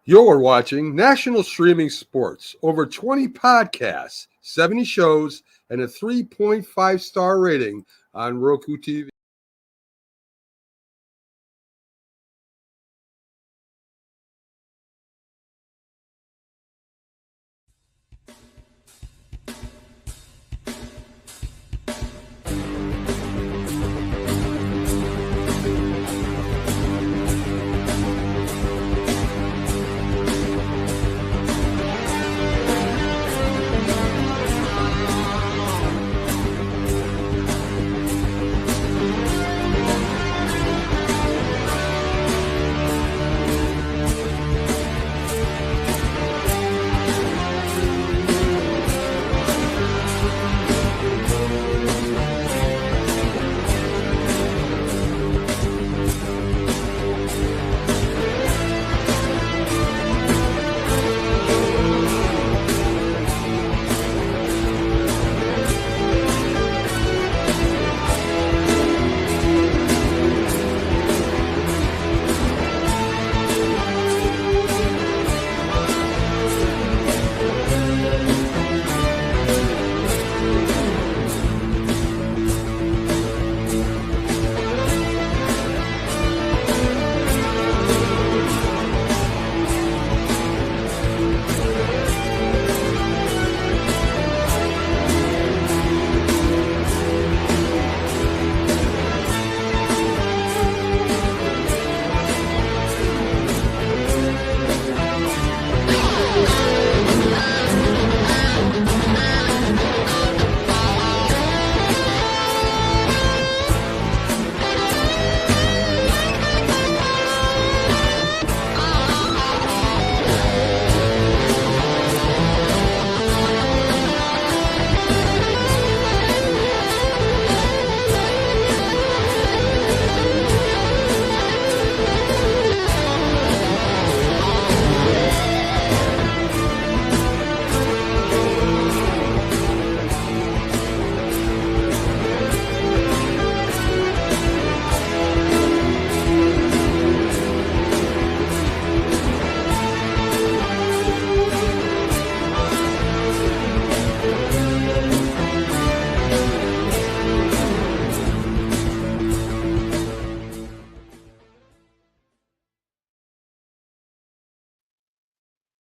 You're watching National Streaming Sports. Over 20 podcasts, 70 shows, and a 3.5-star rating on Roku TV.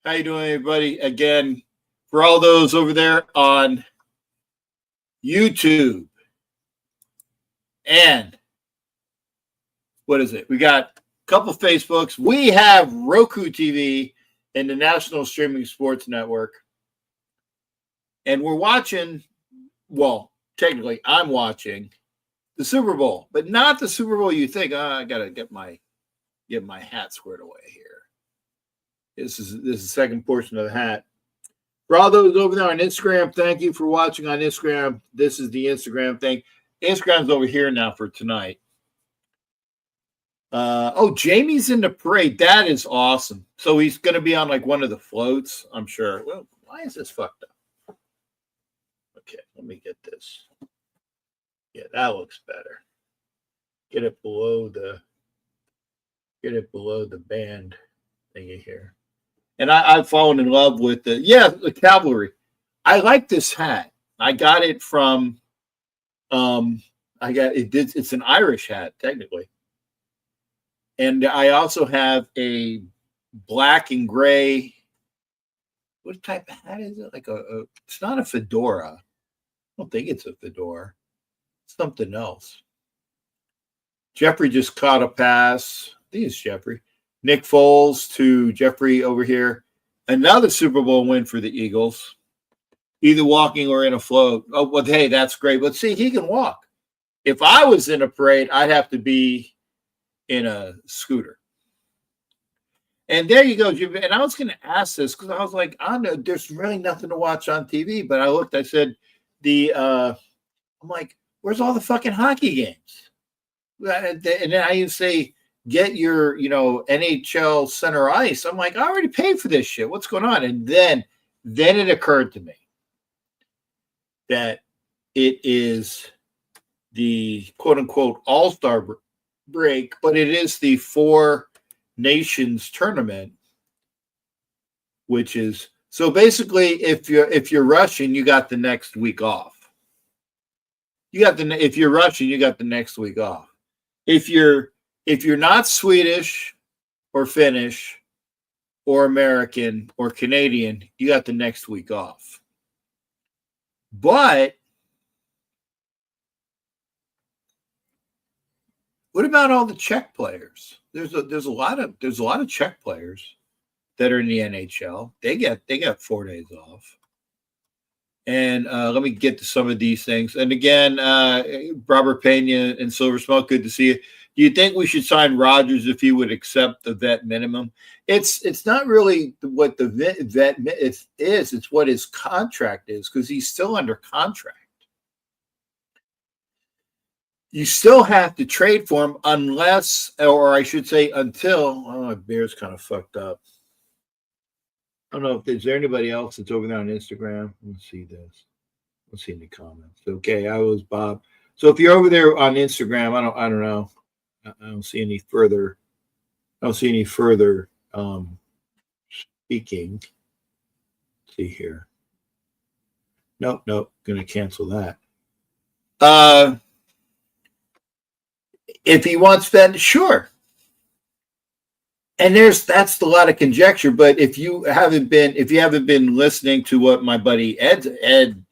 How you doing, everybody? Again, for all those over there on YouTube and what is it? We got a couple Facebooks. We have Roku TV and the National Streaming Sports Network. And we're watching, well, technically I'm watching the Super Bowl, but not the Super Bowl you think. I got to get my hat squared away here. This is the second portion of the hat. For all those over there on Instagram, thank you for watching on Instagram. This is the Instagram thing. Instagram's over here now for tonight. Jamie's in the parade. That is awesome. So he's going to be on like one of the floats, I'm sure. Well, why is this fucked up? Okay, let me get this. Yeah, that looks better. Get it below the band thingy here. And I've fallen in love with the cavalry. I like this hat. I got it from it's an Irish hat, technically. And I also have a black and gray. What type of hat is it? Like it's not a fedora. I don't think it's a fedora. It's something else. Jeffrey just caught a pass. I think it's Jeffrey. Nick Foles to Jeffrey over here. Another Super Bowl win for the Eagles. Either walking or in a float. Oh, well, hey, that's great. But see, he can walk. If I was in a parade, I'd have to be in a scooter. And there you go, Jim. And I was going to ask this because I was like, I don't know, there's really nothing to watch on TV. But I looked, I said, I'm like, where's all the fucking hockey games? And then I even say, get your, NHL center ice. I'm like, I already paid for this shit. What's going on? And then it occurred to me that it is the quote unquote all-star break, but it is the Four Nations tournament. which is so basically if you're rushing, you got the next week off. If you're Russian, you got the next week off. If you're not Swedish or Finnish or American or Canadian, you got the next week off. But what about all the Czech players? There's a lot of Czech players that are in the NHL. They got 4 days off. And let me get to some of these things. And again, Robert Pena and Silver Smoke, good to see you. Do you think we should sign Rogers if he would accept the vet minimum? It's not really what the vet is. It's what his contract is, because he's still under contract. You still have to trade for him unless, or I should say until, oh, my beer's kind of fucked up. I don't know if is there anybody else that's over there on Instagram. Let's see this. Let's see in the comments. Okay, I was Bob. So if you're over there on Instagram, I don't know. I don't see any further. I don't see any further speaking. Let's see here. Nope. Gonna cancel that. If he wants that, sure. And that's a lot of conjecture. But if you haven't been listening to what my buddy Ed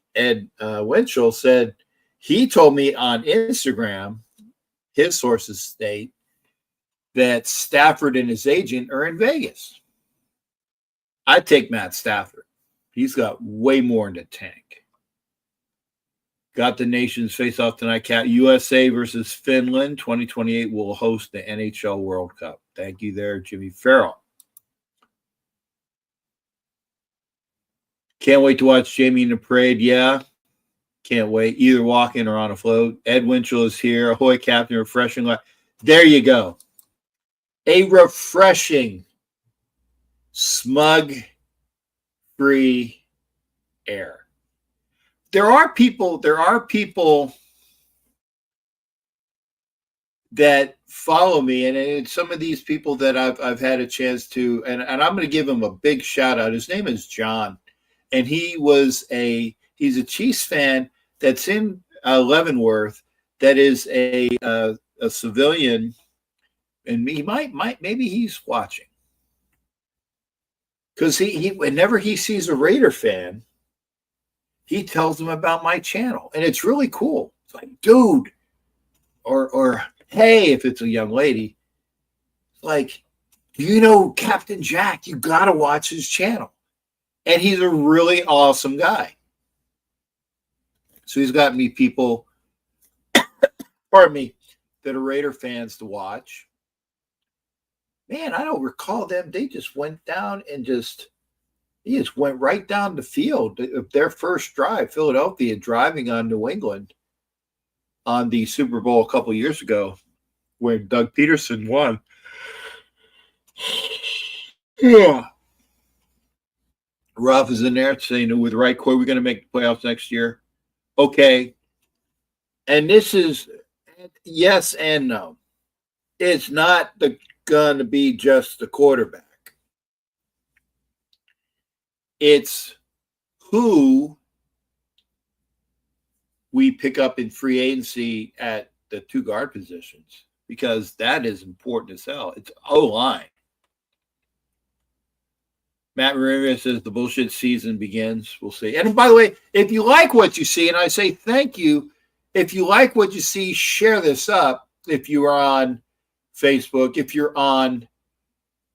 Winchell said, he told me on Instagram, his sources state that Stafford and his agent are in Vegas. I'd take Matt Stafford. He's got way more in the tank. Got the nations face off tonight. USA versus Finland. 2028 will host the NHL World Cup. Thank you there, Jimmy Farrell. Can't wait to watch Jamie in the parade. Yeah, can't wait. Either walking or on a float. Ed Winchell is here. Ahoy, Captain. Refreshing. There you go. A refreshing, smug-free air. There are people that follow me, and it's some of these people that I've had a chance to, and I'm going to give him a big shout out. His name is John, and he's a Chiefs fan that's in Leavenworth, that is a civilian, and he maybe he's watching, because he whenever he sees a Raider fan, he tells them about my channel, and it's really cool. It's like, dude, or hey, if it's a young lady, like, you know, Captain Jack, you got to watch his channel. And he's a really awesome guy. So he's got me people, pardon me, that are Raider fans to watch. Man, I don't recall them. They just went down and he just went right down the field of their first drive, Philadelphia driving on New England on the Super Bowl a couple years ago, where Doug Peterson won. Yeah. Ralph is in there saying, with the right core, we're going to make the playoffs next year. Okay. And this is yes and no. It's not going to be just the quarterback. It's who we pick up in free agency at the two guard positions, because that is important as hell. It's O-line. Matt Ramirez says the bullshit season begins. We'll see. And by the way, if you like what you see, and I say thank you, if you like what you see, share this up. If you are on Facebook, if you're on,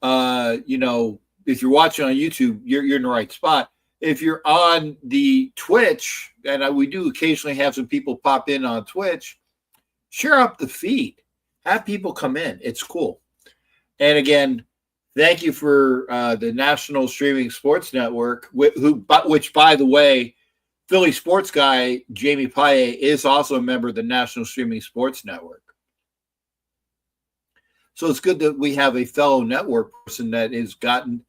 if you're watching on YouTube, you're in the right spot. If you're on the Twitch, and we do occasionally have some people pop in on Twitch, share up the feed. Have people come in. It's cool. And again, thank you for the National Streaming Sports Network, which, by the way, Philly sports guy Jamie Paye is also a member of the National Streaming Sports Network. So it's good that we have a fellow network person that has gotten,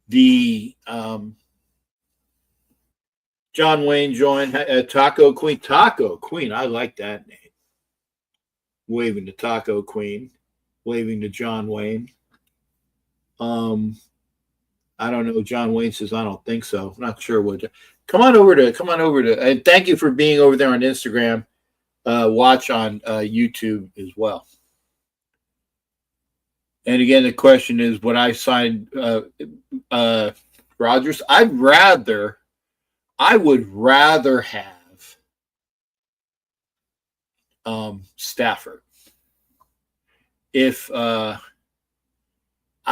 the John Wayne joined Taco Queen. I like that name. Waving to Taco Queen, waving to John Wayne. I don't know. John Wayne says, I don't think so. I'm not sure what. Come on over to, and thank you for being over there on Instagram. Watch on YouTube as well. And again, the question is, would I sign Rodgers? I would rather have Stafford. If I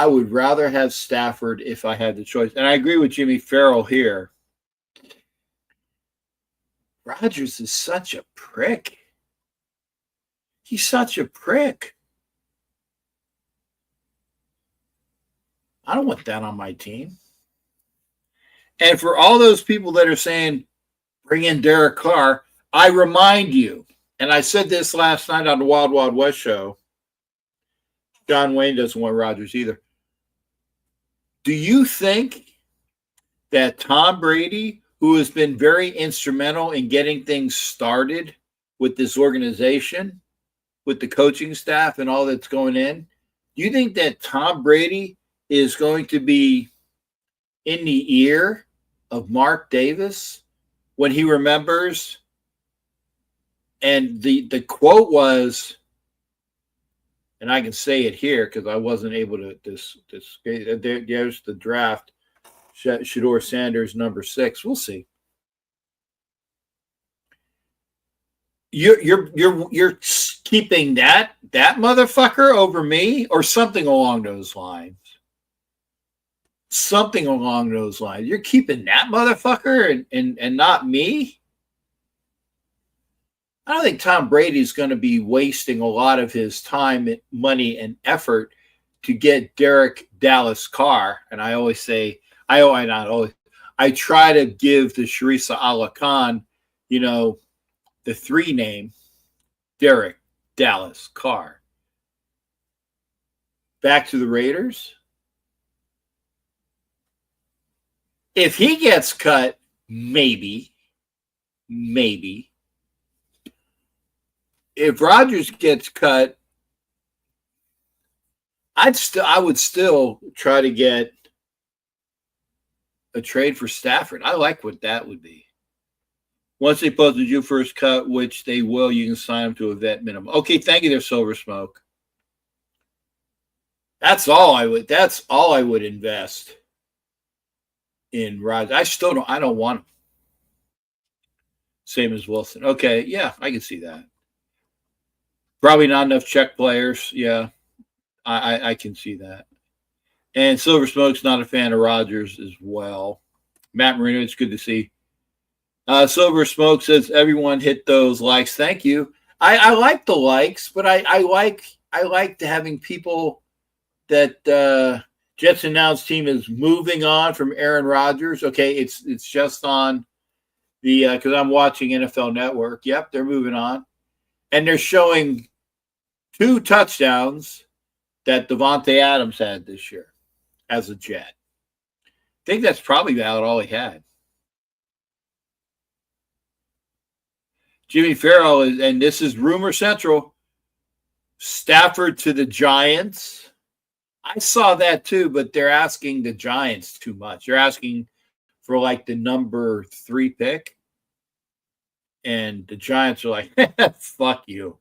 would rather have Stafford if I had the choice. And I agree with Jimmy Farrell here. Rodgers is such a prick. He's such a prick. I don't want that on my team. And for all those people that are saying, bring in Derek Carr, I remind you, and I said this last night on the Wild Wild West show, John Wayne doesn't want Rodgers either. Do you think that Tom Brady, who has been very instrumental in getting things started with this organization, with the coaching staff and all that's going in, do you think that Tom Brady is going to be in the ear of Mark Davis when he remembers? And the quote was, and I can say it here because I wasn't able to. There's the draft. Shedeur Sanders, number 6. We'll see. You're keeping that motherfucker over me, or something along those lines. Something along those lines. You're keeping that motherfucker and not me. I don't think Tom Brady is going to be wasting a lot of his time, money, and effort to get Derek Dallas Carr. And I always say, I try to give the Sharisa Allah Khan, the 3 name, Derek Dallas Carr. Back to the Raiders. If he gets cut, maybe. If Rodgers gets cut, I would still try to get a trade for Stafford. I like what that would be. Once they posted you first cut, which they will, you can sign them to a vet minimum. Okay, thank you there, Silver Smoke. That's all I would invest in Rodgers. I don't want him. Same as Wilson. Okay, yeah, I can see that. Probably not enough check players. Yeah, I can see that. And Silver Smoke's not a fan of Rodgers as well. Matt Marino, it's good to see. Silver Smoke says everyone hit those likes. Thank you. I like the likes, but I like having people that Jets announced team is moving on from Aaron Rodgers. Okay, it's just on the because I'm watching NFL Network. Yep, they're moving on, and they're showing 2 touchdowns that Devontae Adams had this year as a Jet. I think that's probably about all he had. Jimmy Farrell is, and this is rumor central, Stafford to the Giants. I saw that too, but they're asking the Giants too much. They're asking for like the number 3 pick. And the Giants are like, fuck you.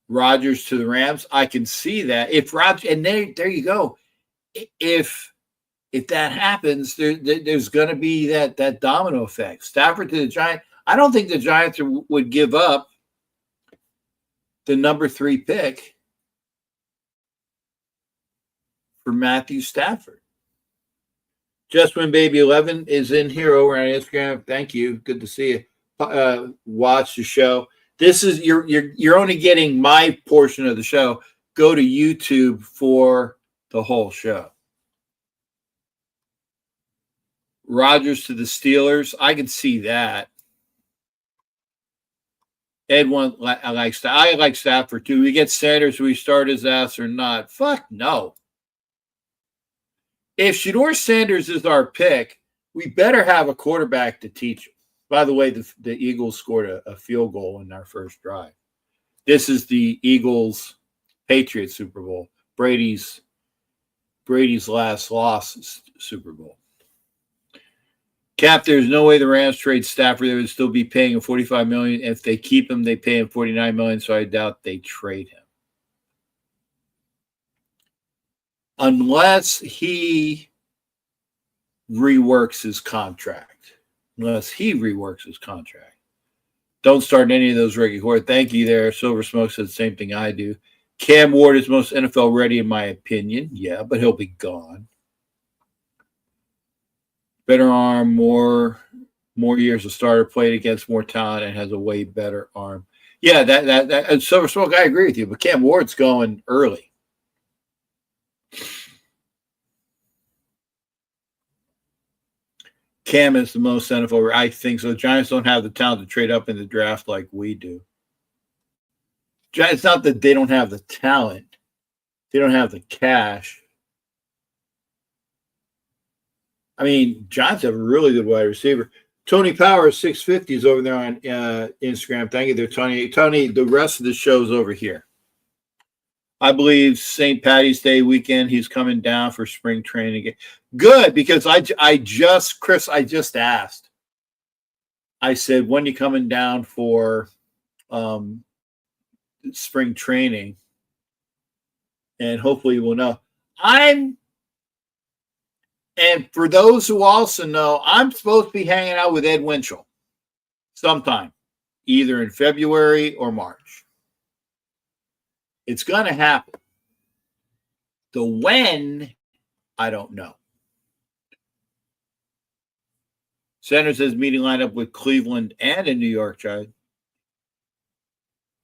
Rodgers to the Rams. I can see that. If Rodgers, and there you go. If that happens, there's going to be that domino effect. Stafford to the Giants. I don't think the Giants would give up the number 3 pick for Matthew Stafford. Just When Baby 11 is in here over on Instagram. Thank you. Good to see you. Watch the show. This is you're only getting my portion of the show. Go to YouTube for the whole show. Rodgers to the Steelers. I can see that. Ed I like Stafford too. We get Sanders. We start his ass or not? Fuck no. If Shedeur Sanders is our pick, we better have a quarterback to teach him. By the way, the Eagles scored a field goal in our first drive. This is the Eagles-Patriots Super Bowl. Brady's Brady's last loss Super Bowl. Cap, there's no way the Rams trade Stafford. They would still be paying him $45 million. If they keep him, they pay him $49 million. So I doubt they trade him, unless he reworks his contract. Don't start any of those Reggie Horde. Thank you there. Silver Smoke said the same thing I do. Cam Ward is most NFL ready, in my opinion. Yeah, but he'll be gone. Better arm, more years of starter, played against more talent, and has a way better arm. Yeah, that Silver Smoke, I agree with you, but Cam Ward's going early. Cam is the most NFL. I think so. Giants don't have the talent to trade up in the draft like we do. It's not that they don't have the talent. They don't have the cash. I mean, Giants have a really good wide receiver. Tony Power 650 is over there on Instagram. Thank you there, Tony. Tony, the rest of the show's over here. I believe St. Patty's Day weekend, he's coming down for spring training. Good, because I just asked. I said, when you coming down for spring training? And hopefully we'll know. And for those who also know, I'm supposed to be hanging out with Ed Winchell sometime, either in February or March. It's going to happen. The when, I don't know. Center says meeting lineup with Cleveland and in New York, Chad.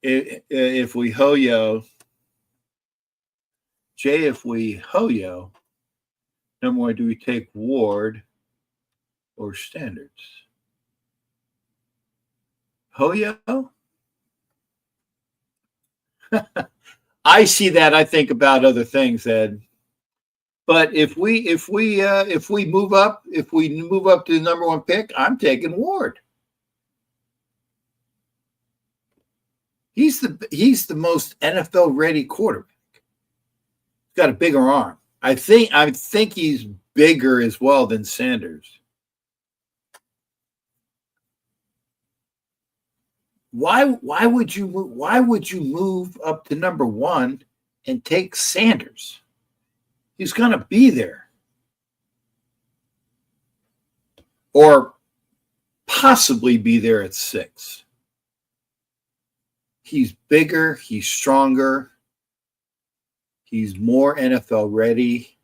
If we hoyo, Jay, if we hoyo, no more do we take Ward or Standards. Hoyo? I see that. I think about other things, Ed. But if we move up to the number one pick, I'm taking Ward. He's the most NFL ready quarterback. He's got a bigger arm. I think he's bigger as well than Sanders. Why would you move up to number one and take Sanders? He's going to be there. Or possibly be there at 6. He's bigger, he's stronger, he's more NFL ready.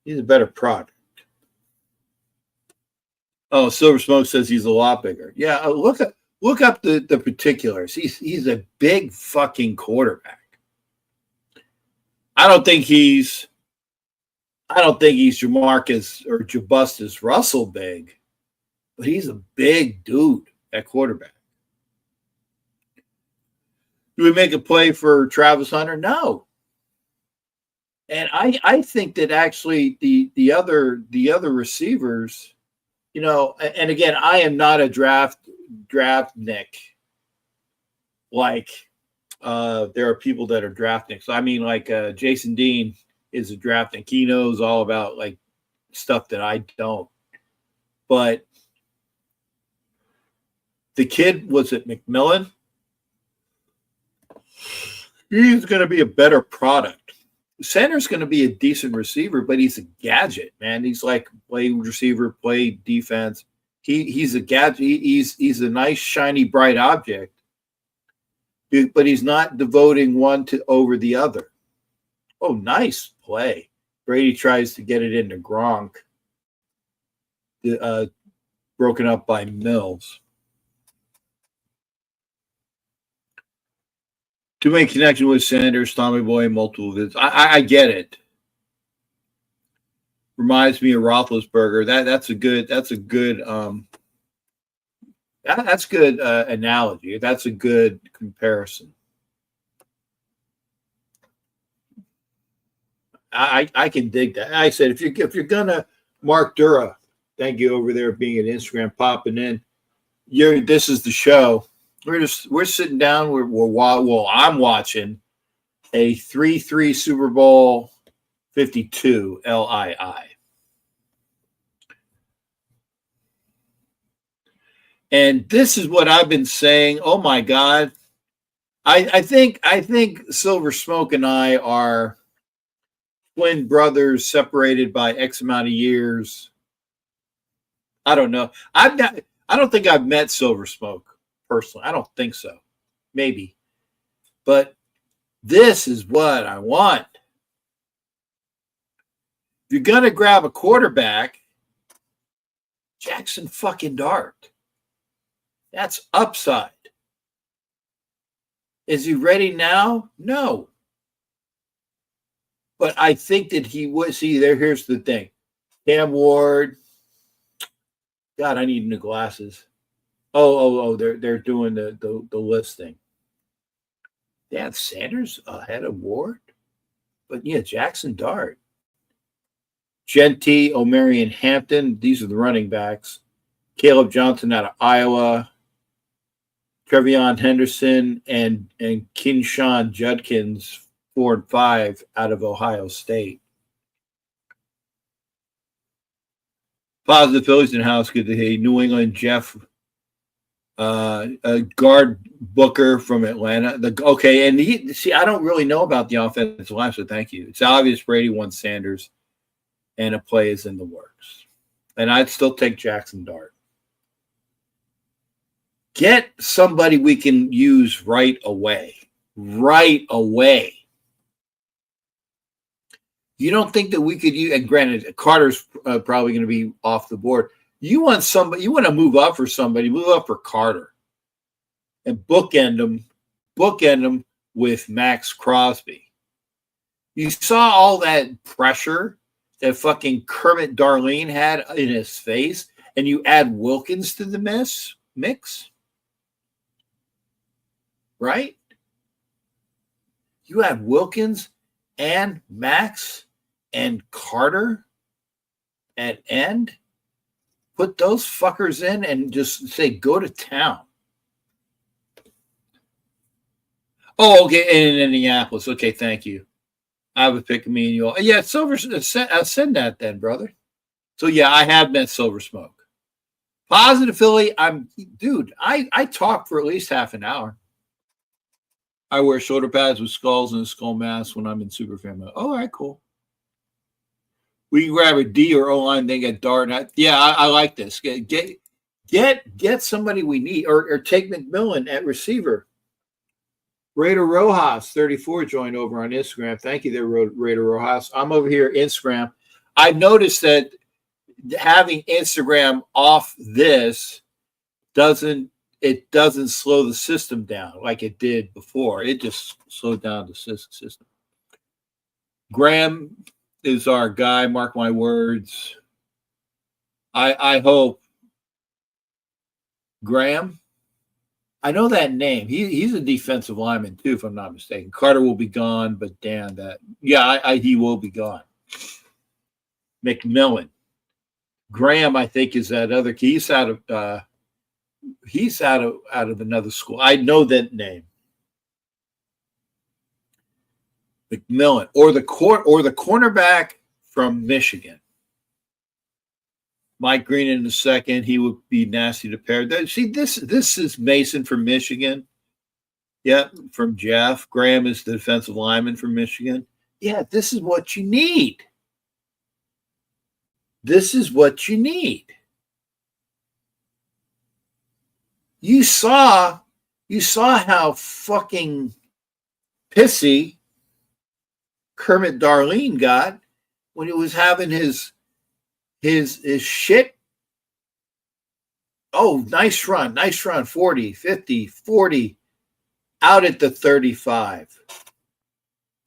He's a better product. Oh, Silver Smoke says he's a lot bigger. Yeah, look up the particulars. He's a big fucking quarterback. I don't think he's Jamarcus or Jabustus Russell big, but he's a big dude at quarterback. Do we make a play for Travis Hunter? No. And I think that actually the other receivers, you know, and again, I am not a draft Nick. Like there are people that are draft Nicks. I mean, like Jason Dean is a draft Nick. He knows all about like stuff that I don't. But the kid was at McMillan. He's going to be a better product. Sanders going to be a decent receiver, but he's a gadget, man. He's like play receiver, play defense. He's a gadget. He's a nice, shiny, bright object, but he's not devoting one over the other. Oh, nice play. Brady tries to get it into Gronk. Broken up by Mills. To make connection with Sanders, Tommy Boy, multiple visits. I get it. Reminds me of Roethlisberger. That's a good analogy. That's a good comparison. I can dig that. I said if you're gonna Mark Dura, thank you over there being an Instagram popping in. This is the show. We're sitting down. I'm watching a 3-3 Super Bowl 52 LII. And this is what I've been saying. Oh my God. I think Silver Smoke and I are twin brothers separated by X amount of years. I don't know. I don't think I've met Silver Smoke personally. I don't think so. Maybe. But this is what I want. If you're going to grab a quarterback, Jackson fucking Dart. That's upside. Is he ready now? No. But I think that he would. See, here's the thing. Cam Ward. God, I need new glasses. Oh, they're doing the listing. They have Sanders ahead of Ward. But yeah, Jackson Dart. Genty, O'Marion Hampton. These are the running backs. Caleb Johnson out of Iowa. Trevion Henderson and Kinshawn Judkins, 4 and 5 out of Ohio State. Positive Phillies in house. Good to hear. New England Jeff, guard Booker from Atlanta. And I don't really know about the offensive line, so thank you. It's obvious Brady wants Sanders, and a play is in the works. And I'd still take Jackson Dart. Get somebody we can use right away. Right away. You don't think that we could use, and granted, Carter's probably going to be off the board. You want somebody, you want to move up for somebody, move up for Carter. And bookend them with Max Crosby. You saw all that pressure that fucking Kermit Darlene had in his face, and you add Wilkins to the mix? Right? You have Wilkins and Max and Carter at end. Put those fuckers in and just say, go to town. Oh, okay. And in Indianapolis. Okay, thank you. I would pick me and you all. Yeah, I'll send that then, brother. So yeah, I have met Silver Smoke. Positive Philly. I talk for at least half an hour. I wear shoulder pads with skulls and a skull mask when I'm in Superfan mode. Oh, all right, cool. We can grab a D or O line, then get Dart. I like this. Get somebody we need, or take McMillan at receiver. Raider Rojas 34 joined over on Instagram. Thank you, there, Raider Rojas. I'm over here Instagram. I noticed that having Instagram off this doesn't slow the system down like it did before. It just slowed down the system. Graham is our guy. Mark my words. I hope. Graham, I know that name. He's a defensive lineman too, if I'm not mistaken. Carter will be gone, but damn that. Yeah, he will be gone. McMillan. Graham, I think, is that other key. He's out of another school. I know that name. McMillan, or the cornerback from Michigan. Mike Green in the second. He would be nasty to pair. See, this is Mason from Michigan. Yeah, from Jeff. Graham is the defensive lineman from Michigan. Yeah, this is what you need. This is what you need. You saw how fucking pissy Kermit Darlene got when he was having his shit. Oh, nice run, 40, 50, 40, out at the 35.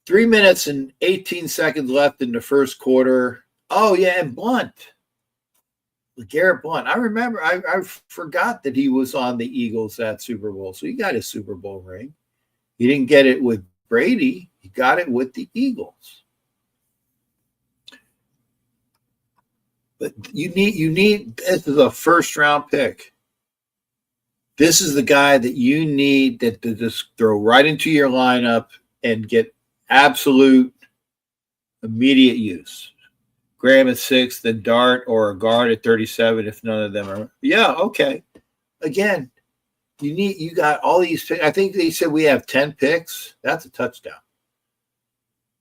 3 minutes and 18 seconds left in the first quarter. Oh, yeah, and Blunt. Garrett Blunt. I remember, I forgot that he was on the Eagles that Super Bowl. So he got his Super Bowl ring. He didn't get it with Brady. He got it with the Eagles. But you need, this is a first round pick. This is the guy that you need to just throw right into your lineup and get absolute immediate use. Graham at 6, then Dart or a guard at 37 if none of them are. Yeah, okay. Again, you got all these picks. I think they said we have 10 picks. That's a touchdown.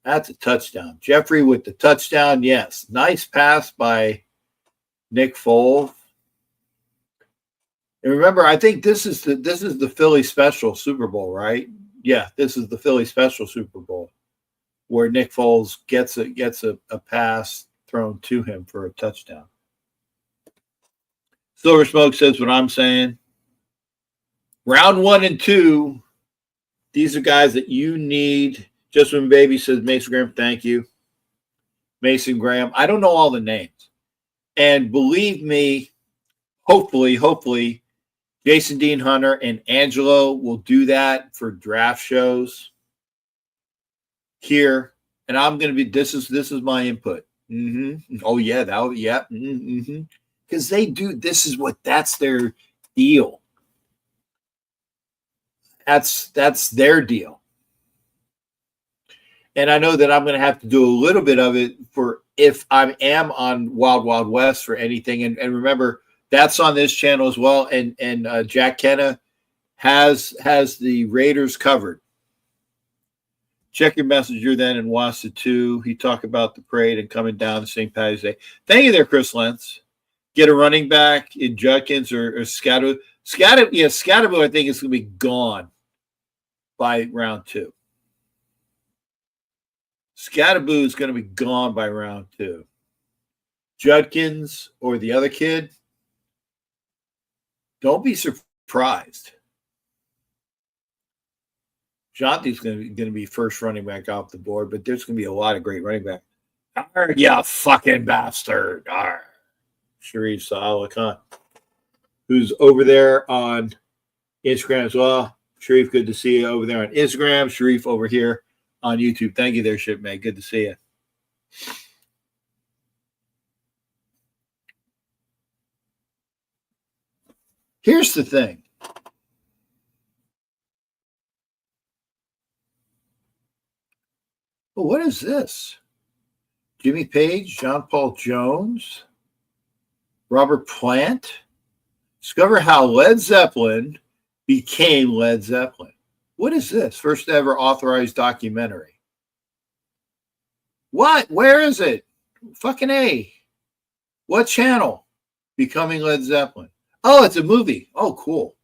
That's a touchdown. Jeffrey with the touchdown, yes. Nice pass by Nick Foles. And remember, I think this is the Philly special Super Bowl, right? Yeah, this is the Philly special Super Bowl where Nick Foles gets a pass thrown to him for a touchdown. Silver Smoke says what I'm saying. Round 1 and 2, these are guys that you need. Just when Baby says Mason Graham, thank you. Mason Graham. I don't know all the names. And believe me, hopefully, Jason Dean Hunter and Angelo will do that for draft shows here. And I'm going to be, this is my input. Oh, yeah, yeah. Because they do, that's their deal. That's their deal. And I know that I'm going to have to do a little bit of it for if I am on Wild Wild West for anything. And remember, that's on this channel as well. And Jack Kenna has the Raiders covered. Check your messenger then and watch the 2. He talked about the parade and coming down to St. Patty's Day. Thank you there, Chris Lentz. Get a running back in Judkins or Scatterbo. Scatterbo, I think, is going to be gone by round 2. Scatterbo is going to be gone by round 2. Judkins or the other kid, don't be surprised. Jonty's going to be first running back off the board, but there's going to be a lot of great running back. Yeah, fucking bastard. Sharif Salah Khan, who's over there on Instagram as well. Sharif, good to see you over there on Instagram. Sharif over here on YouTube. Thank you there, Shipmate. Good to see you. Here's the thing. Well, what is this? Jimmy Page, John Paul Jones, Robert Plant. Discover how Led Zeppelin became Led Zeppelin. What is this? First ever authorized documentary. What? Where is it? Fucking A. What channel? Becoming Led Zeppelin. Oh, it's a movie. Oh, cool.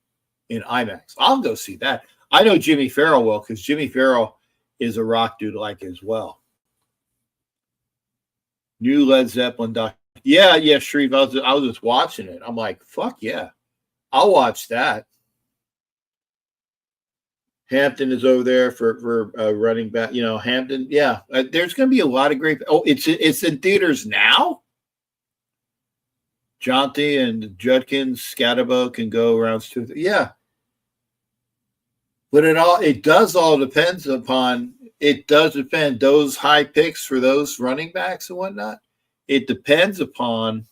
In IMAX. I'll go see that. I know Jimmy Farrell will because Jimmy Farrell is a rock dude like as well. New Led Zeppelin doc. Yeah, Shreve. I was just watching it. I'm like, fuck yeah. I'll watch that. Hampton is over there for running back. You know, Hampton. Yeah, there's going to be a lot of great. Oh, it's in theaters now. Jonty and Judkins, Scatterbo can go rounds 2. Yeah, but it does all depends upon. It does depend those high picks for those running backs and whatnot. It depends upon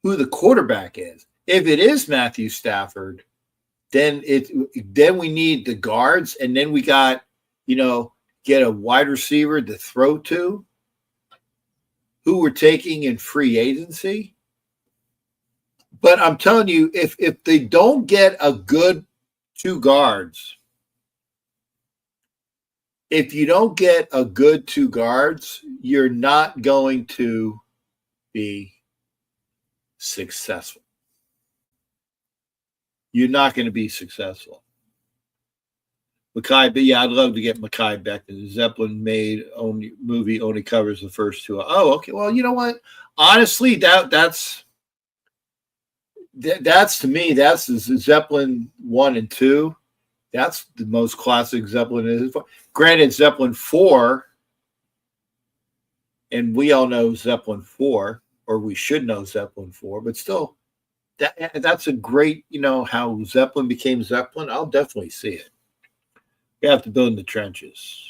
who the quarterback is. If it is Matthew Stafford, then we need the guards, and then we got, get a wide receiver to throw to, who we're taking in free agency. But I'm telling you, if they don't get a good 2 guards, if you don't get a good 2 guards, you're not going to be successful. You're not going to be successful. Mackay, but yeah, I'd love to get Mackay back. The Zeppelin made movie only covers the first 2. Oh, okay. Well, you know what? Honestly, that's to me, that's the Zeppelin 1 and 2. That's the most classic Zeppelin. Granted, Zeppelin 4, and we all know Zeppelin 4, or we should know Zeppelin 4, but still, that's a great, how Zeppelin became Zeppelin. I'll definitely see it. You have to build in the trenches.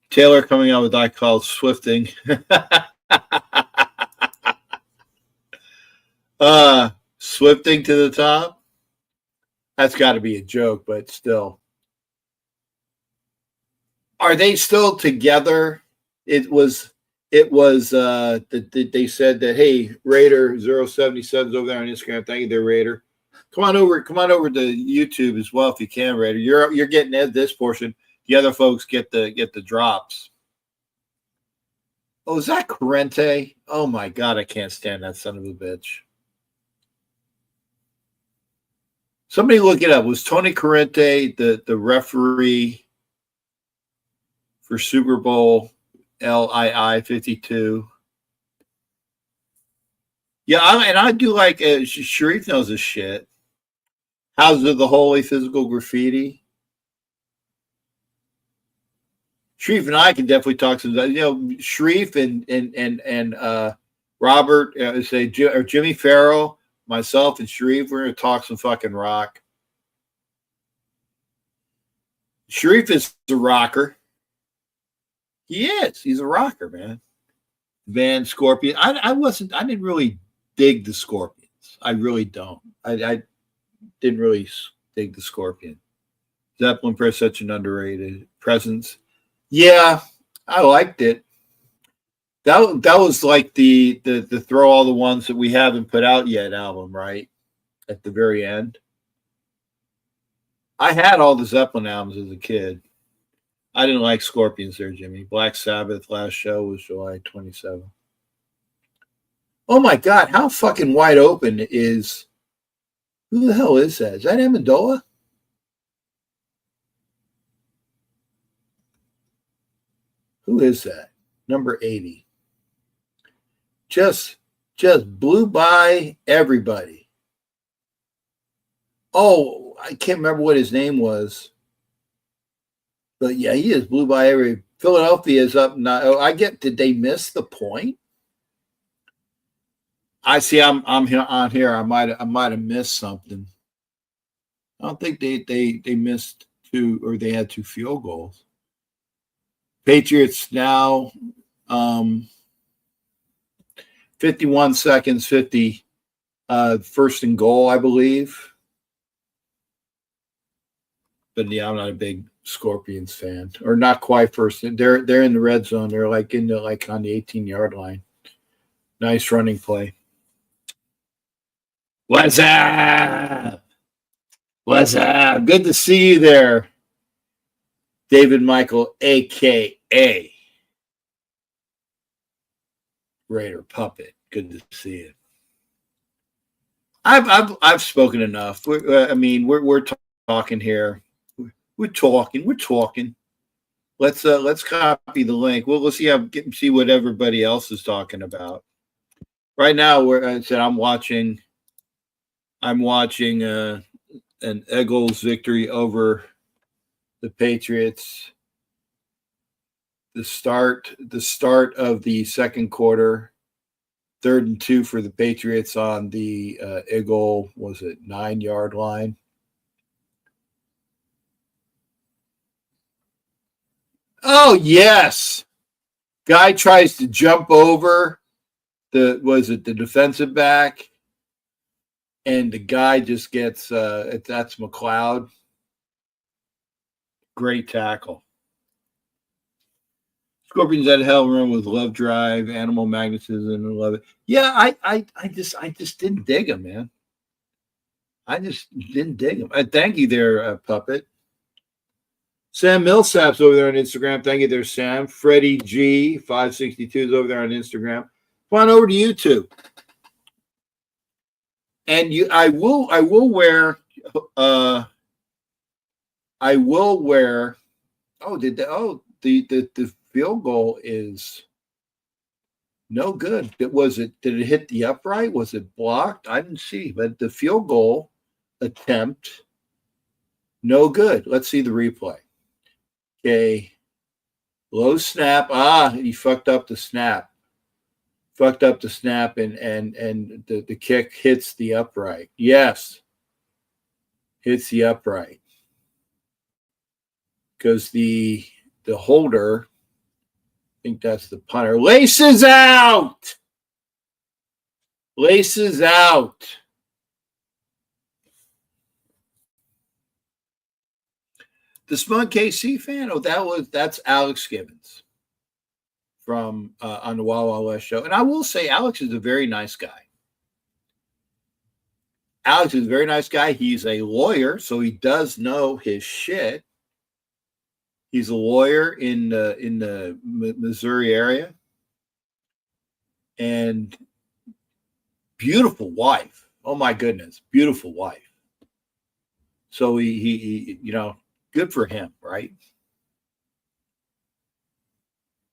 Taylor coming out with I call Swifting. Swifting to the top. That's got to be a joke, but still. Are they still together? It was they said that, hey, Raider 077's over there on Instagram. Thank you there, Raider. Come on over to YouTube as well if you can, Raider. You're getting this portion. The other folks get the drops. Oh, is that Corrente? Oh my God, I can't stand that son of a bitch. Somebody look it up. Was Tony Corrente the referee for Super Bowl LII 52? Yeah, I do like Sharif knows his shit. House of the Holy Physical Graffiti. Sharif and I can definitely talk some. Sharif and Robert, Jimmy Farrell, myself, and Sharif. We're gonna talk some fucking rock. Sharif is a rocker. He is. He's a rocker, man. Van Scorpion. I didn't really dig the Scorpions. I really don't. I didn't really dig the Scorpion. Zeppelin Press, such an underrated presence. Yeah, I liked it. That was like the throw all the ones that we haven't put out yet album, right? At the very end. I had all the Zeppelin albums as a kid. I didn't like Scorpions there, Jimmy. Black Sabbath last show was July 27th. Oh my God, how fucking wide open is... Who the hell is that? Is that Amendola? Who is that? Number 80. Just blew by everybody. Oh, I can't remember what his name was. But yeah, he just blew by every. Philadelphia is up now. Oh, did they miss the point? I see I'm here on here. I might have missed something. I don't think they missed two, or they had 2 field goals. Patriots now 51 seconds, 50 first and goal, I believe. But yeah, I'm not a big Scorpions fan, or not quite first. They're in the red zone. They're on the 18-yard line. Nice running play. What's up? What's up? Good to see you there, David Michael, a.k.a. Raider Puppet. Good to see you. I've spoken enough. We're talking here. We're talking. Let's copy the link. Well, let's see what everybody else is talking about. Right now, I'm watching an Eagles victory over the Patriots. The start of the second quarter, 3rd and 2 for the Patriots on the Eagle, was it 9-yard line? Oh yes, guy tries to jump over the defensive back, and the guy just gets that's McLeod. Great tackle. Scorpions at Hell Run with Love Drive, Animal Magnetism, and love it. Yeah, I just didn't dig him, man. I just didn't dig him. Thank you there, Puppet. Sam Millsap's over there on Instagram. Thank you there, Sam. Freddie G 562 is over there on Instagram. Come on over to YouTube. And I will wear the field goal is no good. Did it hit the upright? Was it blocked? I didn't see, but the field goal attempt, no good. Let's see the replay. Okay. Low snap. He fucked up the snap. And the kick hits the upright. Yes. Hits the upright. Because the holder, I think that's the punter, laces out. The Smug KC fan? Oh, that's Alex Gibbons from on the Wild Wild West show. And I will say, Alex is a very nice guy. Alex is a very nice guy. He's a lawyer, so he does know his shit. He's a lawyer in the Missouri area, and beautiful wife. Oh my goodness, beautiful wife. So he good for him, right?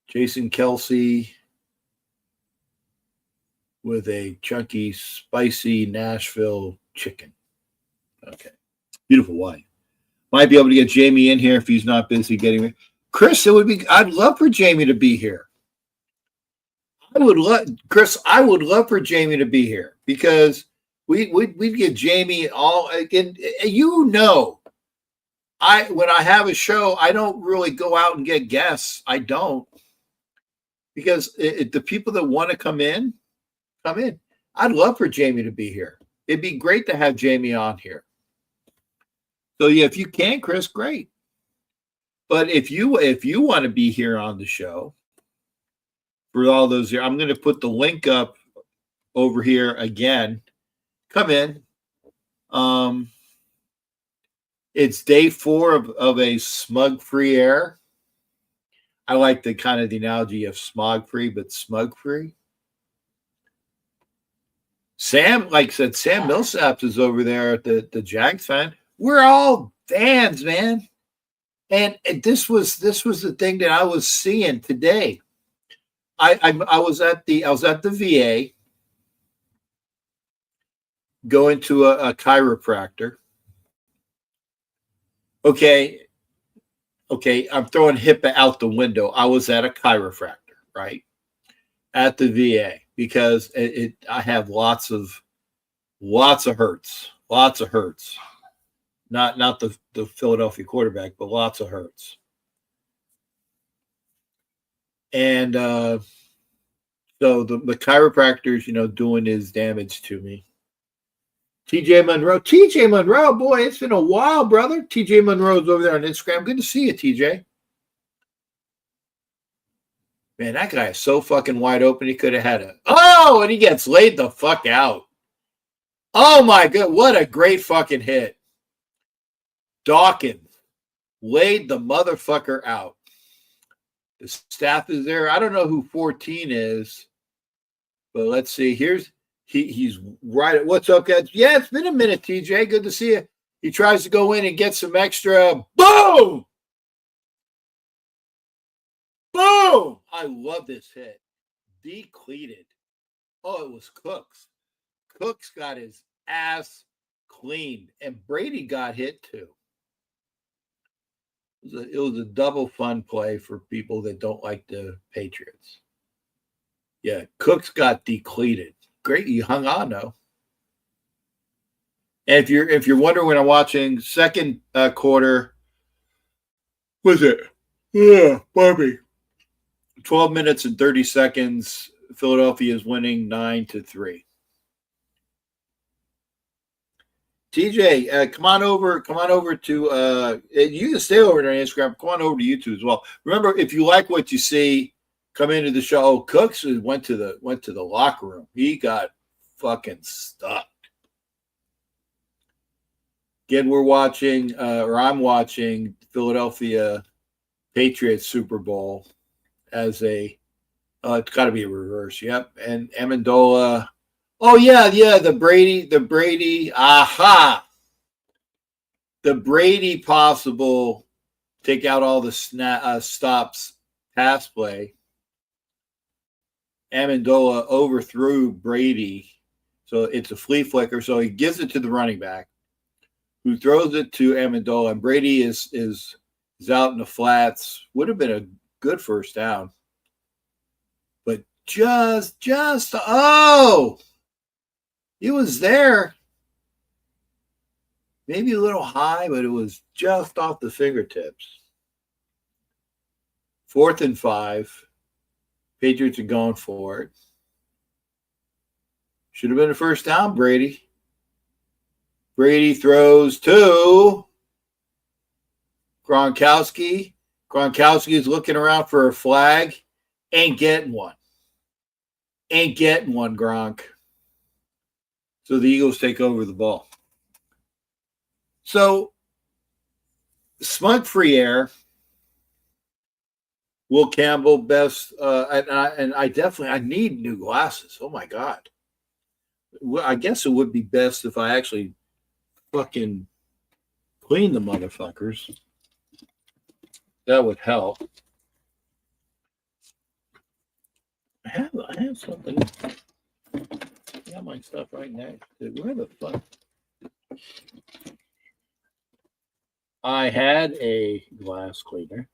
Jason Kelsey with a chunky, spicy Nashville chicken. Okay. Beautiful wife. Might be able to get Jamie in here if he's not busy getting me. Chris, I'd love for Jamie to be here. I would love for Jamie to be here because we'd get Jamie all again. When I have a show, I don't really go out and get guests. I don't. Because the people that want to come in. I'd love for Jamie to be here. It'd be great to have Jamie on here. So yeah, if you can, Chris, great. But if you want to be here on the show for all those here, I'm going to put the link up over here again. Come in. It's day 4 of a smug-free air. I like the kind of the analogy of smog-free, but smug-free. Sam, like I said, Sam Millsaps is over there at the Jags fan. We're all fans, man. And this was the thing that I was seeing today. I was at the VA going to a chiropractor. Okay, I'm throwing HIPAA out the window. I was at a chiropractor, right? At the VA because I have lots of hurts. Not the Philadelphia quarterback, but lots of hurts. And so the chiropractor's, doing his damage to me. TJ Monroe, boy, it's been a while, brother. TJ Monroe's over there on Instagram. Good to see you, TJ. Man, that guy is so fucking wide open. He could have had and he gets laid the fuck out. Oh my God, what a great fucking hit. Dawkins laid the motherfucker out. The staff is there. I don't know who 14 is, but let's see. He's right. What's up, guys? Yeah, it's been a minute, TJ. Good to see you. He tries to go in and get some extra. Boom! Boom! I love this hit. Decleated. Oh, it was Cooks. Cooks got his ass cleaned, and Brady got hit too. It was a double fun play for people that don't like the Patriots. Yeah, Cooks got decleated. Great, you hung on though. And if you're wondering when I'm watching second quarter, was it? Yeah, Barbie. 12 minutes and 30 seconds. Philadelphia is winning 9-3. TJ, come on over to you can stay over there on Instagram. Come on over to YouTube as well. Remember, if you like what you see, come into the show. Oh, Cooks went to the locker room. He got fucking stuck. Again, I'm watching Philadelphia Patriots Super Bowl as it's got to be a reverse. Yep, and Amendola. Oh yeah, the Brady. Aha! The Brady possible take out all the stops pass play. Amendola overthrew Brady, so it's a flea flicker. So he gives it to the running back, who throws it to Amendola, and Brady is out in the flats. Would have been a good first down, but just he was there. Maybe a little high, but it was just off the fingertips. 4th and 5. Patriots are going for it. Should have been a first down, Brady. Brady throws to Gronkowski is looking around for a flag. Ain't getting one. Gronk. So the Eagles take over the ball. So, smug free air. Will Campbell best, and I need new glasses. Oh my God. Well, I guess it would be best if I actually fucking clean the motherfuckers. That would help. I have something. I got my stuff right next to it. Where the fuck? I had a glass cleaner.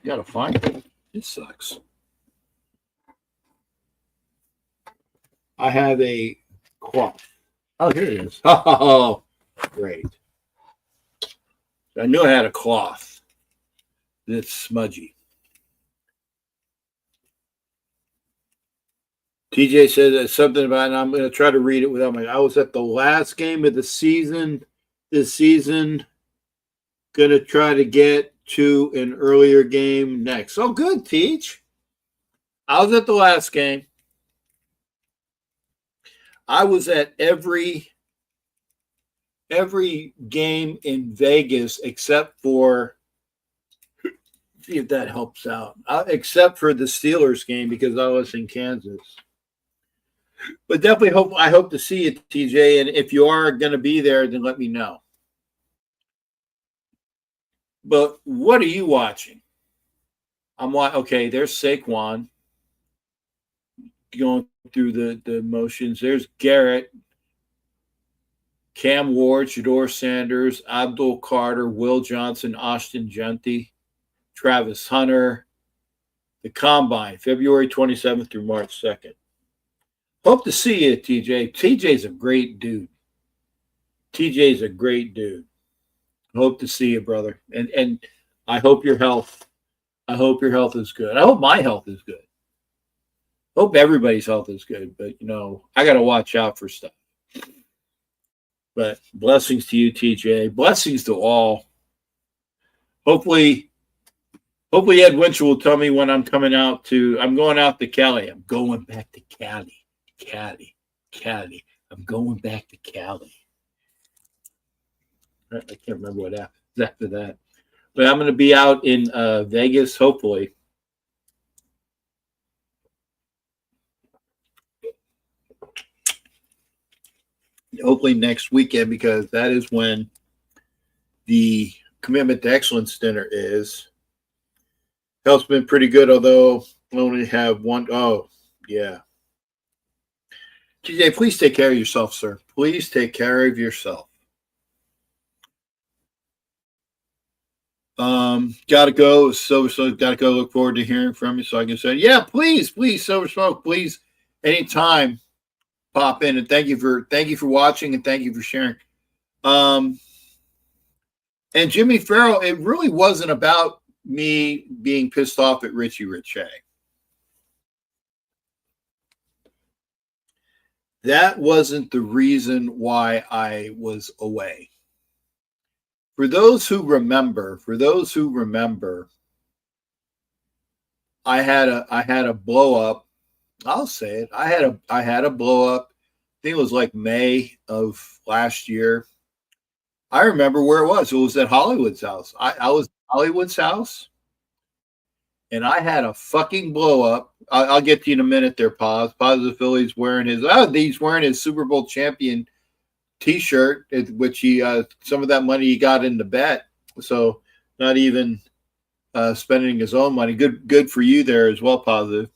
Gotta find it. It sucks. I have a cloth. Oh, here it is. Oh, great. I knew I had a cloth that's smudgy. TJ said something about, and I'm going to try to read it without my. I was at the last game of the season this season. Going to try to get to an earlier game next. Oh, good, Teach. I was at the last game. I was at every game in Vegas except for, see if that helps out, except for the Steelers game because I was in Kansas. But definitely I hope to see you, TJ. And if you are going to be there, then let me know. But what are you watching? I'm watching. Okay, there's Saquon going through the motions. There's Garrett, Cam Ward, Shador Sanders, Abdul Carter, Will Johnson, Ashton Genty, Travis Hunter. The Combine, February 27th through March 2nd. Hope to see you, TJ. TJ's a great dude. Hope to see you, brother. And I hope your health is good. I hope my health is good. Hope everybody's health is good. But, I got to watch out for stuff. But blessings to you, TJ. Blessings to all. Hopefully Ed Winchell will tell me when I'm going out to Cali. I'm going back to Cali. I'm going back to Cali. I can't remember what happens after that. But I'm going to be out in Vegas, hopefully. Hopefully next weekend, because that is when the Commitment to Excellence dinner is. Health's been pretty good, although I only have one. Oh, yeah. TJ, please take care of yourself, sir. Please take care of yourself. Gotta go. Silver Smoke, gotta go. Look forward to hearing from you so I can say, yeah, please, Silver Smoke, please, anytime pop in. And thank you for watching and thank you for sharing. And Jimmy Farrell, it really wasn't about me being pissed off at Richie Rich. That wasn't the reason why I was away. For those who remember, I had a blow up. I'll say it. I had a blow up. I think it was like May of last year. I remember where it was. It was at Hollywood's house. I was at Hollywood's house, and I had a fucking blow up. I'll get to you in a minute there, Paz. Positive Philly's wearing he's wearing his Super Bowl champion T-shirt, which he some of that money he got in the bet. So not even spending his own money. Good for you there as well, Positive.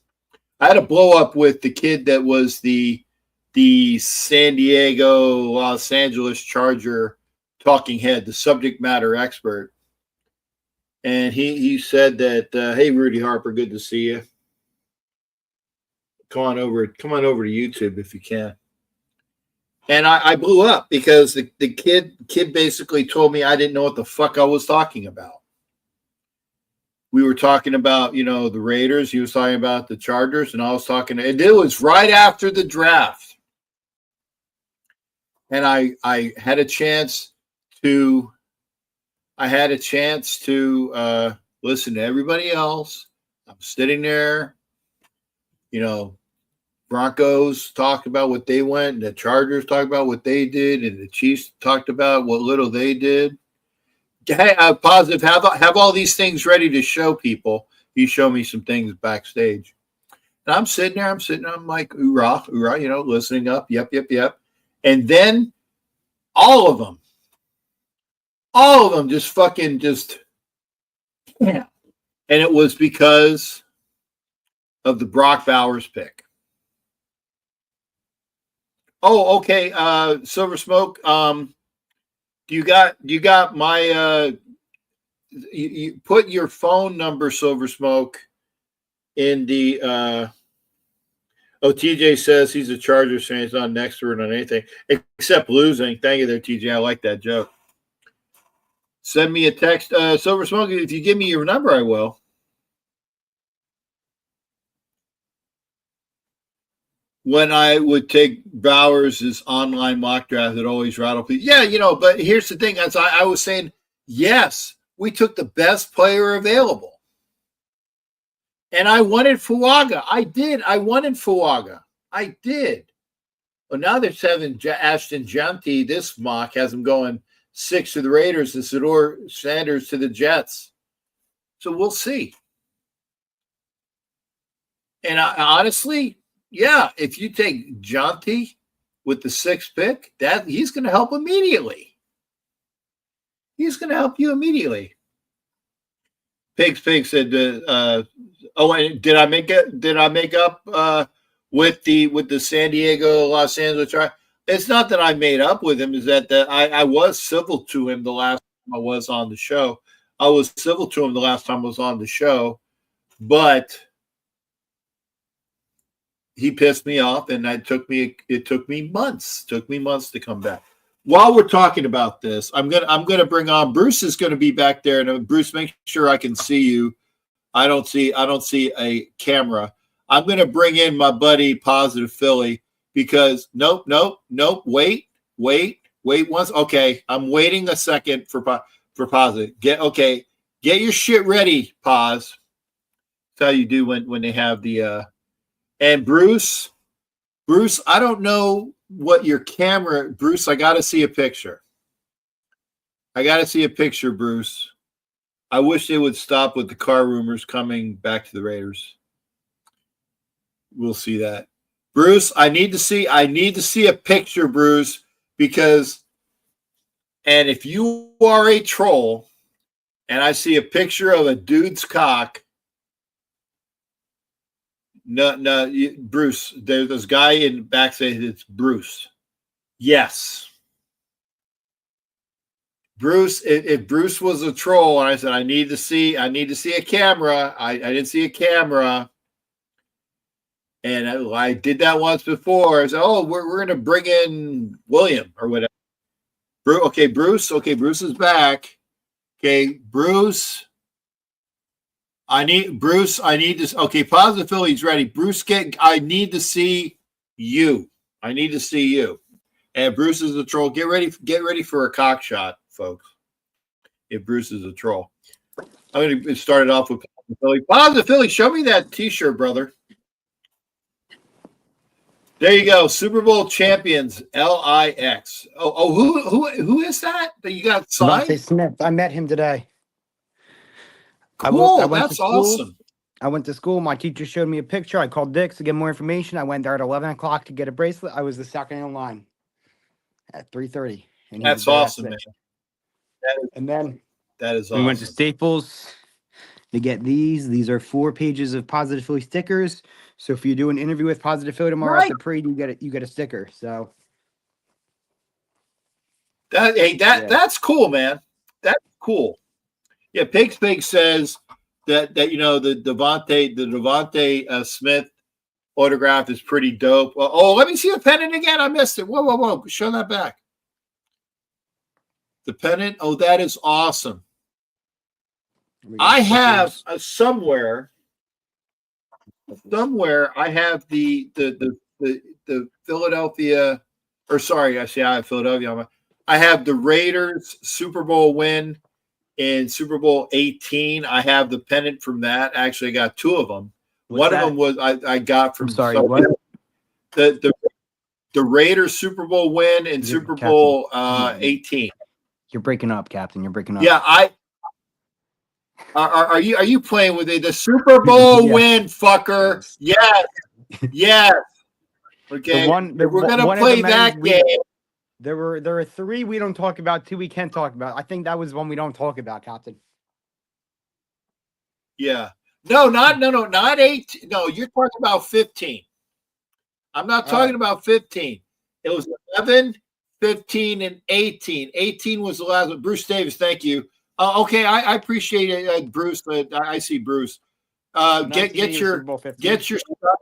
I had a blow up with the kid that was the San Diego, Los Angeles Charger talking head, the subject matter expert. And he said that, hey, Rudy Harper, good to see you. Come on over to YouTube if you can. And I blew up because the kid basically told me I didn't know what the fuck I was talking about. We were talking about, the Raiders. He was talking about the Chargers, and I was talking, and it was right after the draft. and I had a chance to listen to everybody else. I'm sitting there, you know, Broncos talked about what they went, and the Chargers talked about what they did, and the Chiefs talked about what little they did. Hey, positive. Have all these things ready to show people. He showed me some things backstage. And I'm sitting there. I'm like, hoorah, hoorah, you know, listening up. Yep. And then all of them just fucking just, yeah. And it was because of the Brock Bowers pick. Oh, okay. Silver Smoke. Do you got my you put your phone number, Silver Smoke, in the TJ says he's a Chargers fan. He's not an expert on anything except losing. Thank you there, TJ. I like that joke. Send me a text, Silver Smoke. If you give me your number, I will. When I would take Bowers' online mock draft, it always rattled people. Yeah, you know, but here's the thing. As I was saying, yes, we took the best player available. And I wanted Fuaga. I did. I wanted Fuaga. I did. Well, now they're having Ashton Jeanty. This mock has him going 6 to the Raiders and Sador Sanders to the Jets. So we'll see. And honestly, yeah, if you take Jeanty with the 6th pick, that he's going to help immediately. He's going to help you immediately. Pig said, "Oh, and did I make up with the San Diego Los Angeles Chargers? It's not that I made up with him. Is that I was civil to him the last time I was on the show. I was civil to him the last time I was on the show, but he pissed me off, and it took me months to come back." While we're talking about this, I'm gonna bring on Bruce. Is going to be back there, and Bruce, make sure I can see you. I don't see a camera. I'm going to bring in my buddy Positive Philly because nope. Wait once. Okay, I'm waiting a second for Positive. Get your shit ready, Pos. That's how you do when they have the and Bruce, I don't know what your camera, Bruce, I got to see a picture. Bruce. I wish they would stop with the car rumors coming back to the Raiders. We'll see that. Bruce, I need to see a picture, Bruce, because, and if you are a troll and I see a picture of a dude's cock, no, Bruce, there's this guy in backstage. It's Bruce. Yes. Bruce, if Bruce was a troll, and I said, I need to see a camera. I didn't see a camera. And I did that once before. I said, oh, we're going to bring in William or whatever. Okay, Bruce is back. Okay, Bruce. I need this. Okay, Positive Philly's ready. Bruce, I need to see you. And Bruce is a troll. Get ready for a cock shot, folks. If Bruce is a troll. I'm going to start it off with Positive Philly. Positive Philly, show me that T-shirt, brother. There you go. Super Bowl champions, LIX. Who is that you got signed? Devontae Smith. I met him today. Cool. That's awesome. I went to school. My teacher showed me a picture. I called Dick's to get more information. I went there at 11 o'clock to get a bracelet. I was the second in line at 3:30. That's awesome, man. That is awesome. We went to Staples to get these. These are 4 pages of Positive Philly stickers. So if you do an interview with Positive Philly tomorrow at the parade, you get a sticker. So that's cool, man. That's cool. Yeah, Pig says that you know the Devontae Smith autograph is pretty dope. Oh, let me see the pennant again. I missed it. Whoa! Show that back. The pennant. Oh, that is awesome. I have somewhere. I have the Philadelphia or sorry, I say I have Philadelphia. I have the Raiders Super Bowl win in Super Bowl 18. I have the pennant from that. Actually, I got two of them. One of them was I got from what? The Raiders Super Bowl win in Super Bowl 18. You're breaking up, Captain. You're breaking up. Yeah, are you playing with the Super Bowl win, fucker? Yes. Yes. Okay. We're gonna play that game. There are three we don't talk about, two we can't talk about. I think that was one we don't talk about, Captain. Yeah. No, not 18. No, you're talking about 15. I'm not talking about 15. It was 11, 15, and 18. 18 was the last one. Bruce Davis, thank you. Okay, I appreciate it, Bruce. I see Bruce. Get your stuff.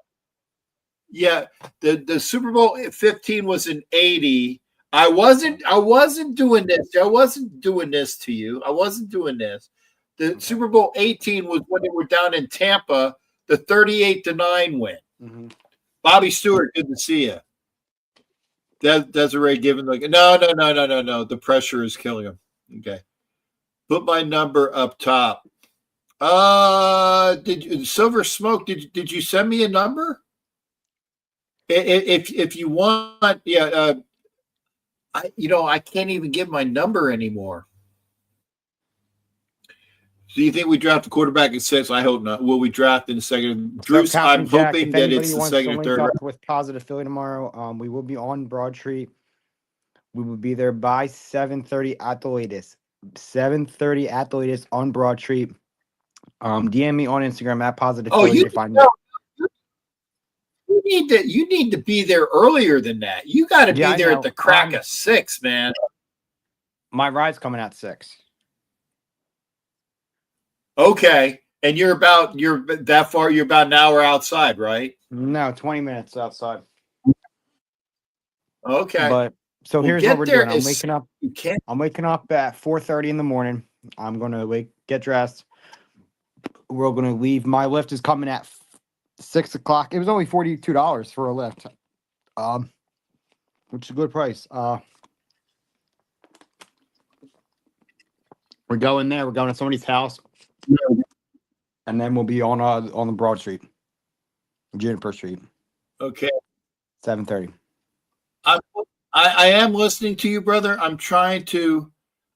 Yeah, the Super Bowl 15 was in 80. I wasn't doing this. I wasn't doing this to you. I wasn't doing this. The Super Bowl 18 was when they were down in Tampa, the 38-9 win. Mm-hmm. Bobby Stewart, good to see you. Desiree Given, like, no. The pressure is killing him. Okay. Put my number up top. Silver Smoke, did you send me a number? If you want, yeah. I can't even give my number anymore. Do you think we draft a quarterback at 6? I hope not. Will we draft in the second? Bruce, I'm hoping that it's the second or third round. With Positive Philly tomorrow, we will be on Broad Street. We will be there by 7:30 at the latest. 7:30 at the latest on Broad Street. DM me on Instagram at Positive Philly to find me. You need to be there earlier than that. You got to be there at the crack of 6, man. My ride's coming at 6. Okay, and you're that far. You're about an hour outside, right? No, 20 minutes outside. Okay, but so here's what we're doing. I'm waking up at 4:30 in the morning. I'm gonna get dressed. We're gonna leave. My lift is coming at 6 o'clock. It was only $42 for a lift, which is a good price. We're going there. We're going to somebody's house, and then we'll be on the Broad Street, Juniper Street. Okay. 7:30. I am listening to you, brother. I'm trying to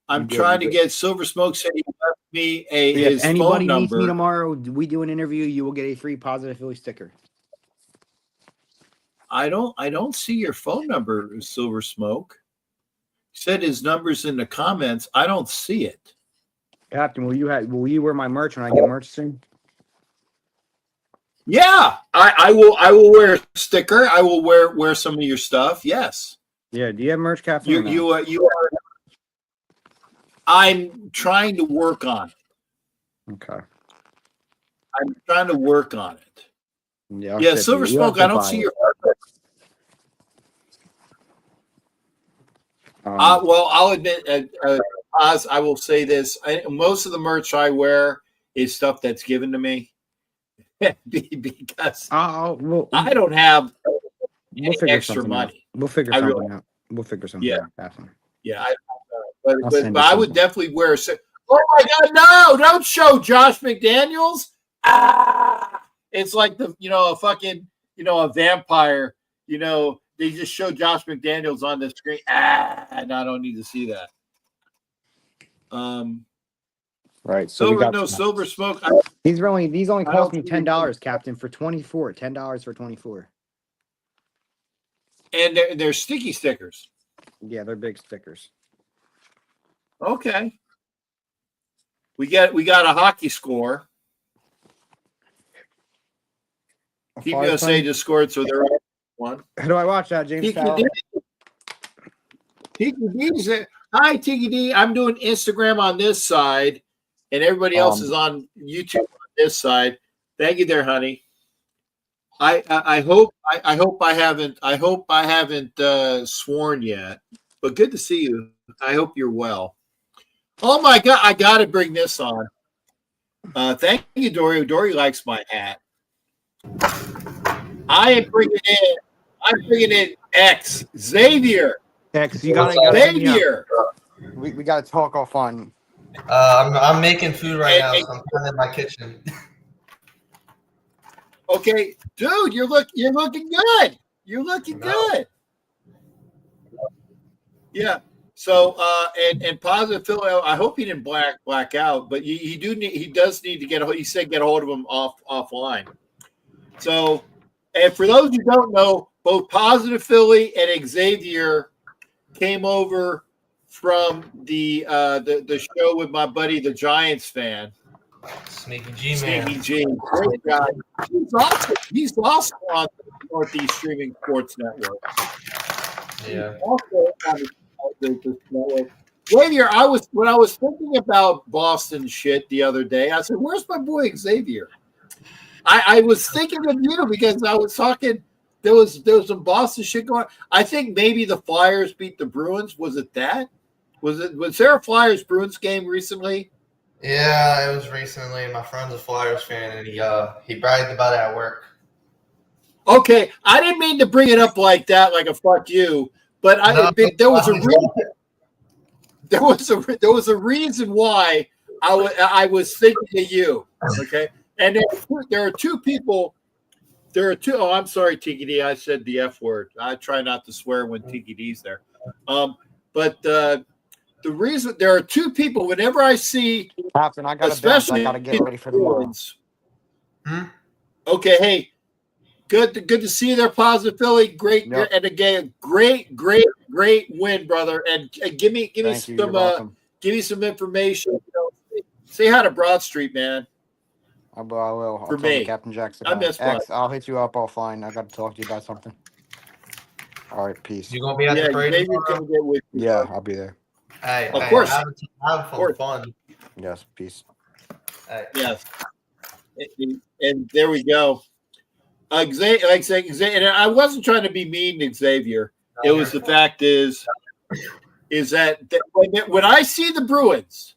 get Silver Smoke said he left me his phone number. Anybody meets me tomorrow, we do an interview, you will get a free Positive Philly sticker. I don't see your phone number, Silver Smoke. He said his number's in the comments. I don't see it. Captain, will you wear my merch when I get merch soon? Yeah, I will wear a sticker. I will wear some of your stuff. Yes. Yeah. Do you have merch, Captain? You are. I'm trying to work on it. Okay. I'm trying to work on it. Yeah. Silver Smoke. I don't see your. Well, I'll admit, Oz, I will say this: most of the merch I wear is stuff that's given to me. Because I don't have extra money. We'll figure something out. We'll figure something out. Yeah, but I would definitely wear. Oh my God, no! Don't show Josh McDaniels. It's like a vampire. They just show Josh McDaniels on the screen. And I don't need to see that. Right. So Silver Smoke. These only cost me $10, Captain, for 24. $10 for 24. And they're sticky stickers. Yeah, they're big stickers. Okay. We got a hockey score. Team USA just scored, so they're all one. How do I watch that, James? Tiki D said, "Hi, Tiki D. I'm doing Instagram on this side, and everybody else is on YouTube on this side. Thank you, there, honey. I hope I haven't sworn yet, but good to see you. I hope you're well. Oh my God, I got to bring this on. Thank you, Dory. Dory likes my hat. I'm bringing in Xavier. X, you gotta Xavier. We gotta talk offline. I'm making food right now, so I'm kind of in my kitchen. Okay, dude, you're looking good. You're looking good. Yeah. So and positive Phil, I hope he didn't black out, but he does need to get a hold of him offline. So, and for those who don't know, both Positive Philly and Xavier came over from the show with my buddy, the Giants fan. Sneaky G man. Sneaky G. Great guy. He's also on the Northeast Streaming Sports Network. Yeah. He's also on the network. Xavier, when I was thinking about Boston shit the other day, I said, "Where's my boy Xavier?" I was thinking of you because I was talking. There was some Boston shit going on. I think maybe the Flyers beat the Bruins. Was it that? Was there a Flyers Bruins game recently? Yeah, it was recently. My friend's a Flyers fan, and he bragged about it at work. Okay, I didn't mean to bring it up like that, like a fuck you. But there was a reason. There was a reason why I was thinking of you. Okay, and there are two people. There are two. Oh, I'm sorry, TKD. I said the F word. I try not to swear when TKD's there. But the reason there are two people. Whenever I see, Captain, I gotta get ready for tomorrow. Okay, hey, good to see you there, Positive Philly. Great, yep. And again, great win, brother. And give me some information. Say hi to Broad Street, man. I will. For me, Captain Jackson. I miss X. I'll hit you up offline. I got to talk to you about something. All right, peace. You gonna be at the parade? Yeah, I'll be there. Hey, of course. Have fun. Yes, peace. Yes, and there we go. Xavier, and I wasn't trying to be mean to Xavier. It was the fact is that when I see the Bruins,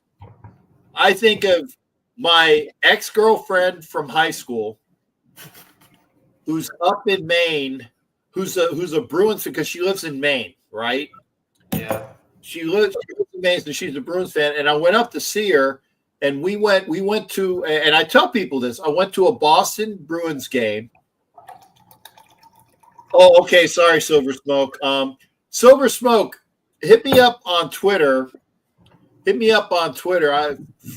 I think of my ex-girlfriend from high school, who's up in Maine, who's a Bruins because she lives in Maine, right? Yeah. She lives in Maine, so she's a Bruins fan. And I went up to see her, and we went to, and I tell people this, I went to a Boston Bruins game. Oh, okay. Sorry, Silver Smoke. Silver Smoke, hit me up on Twitter.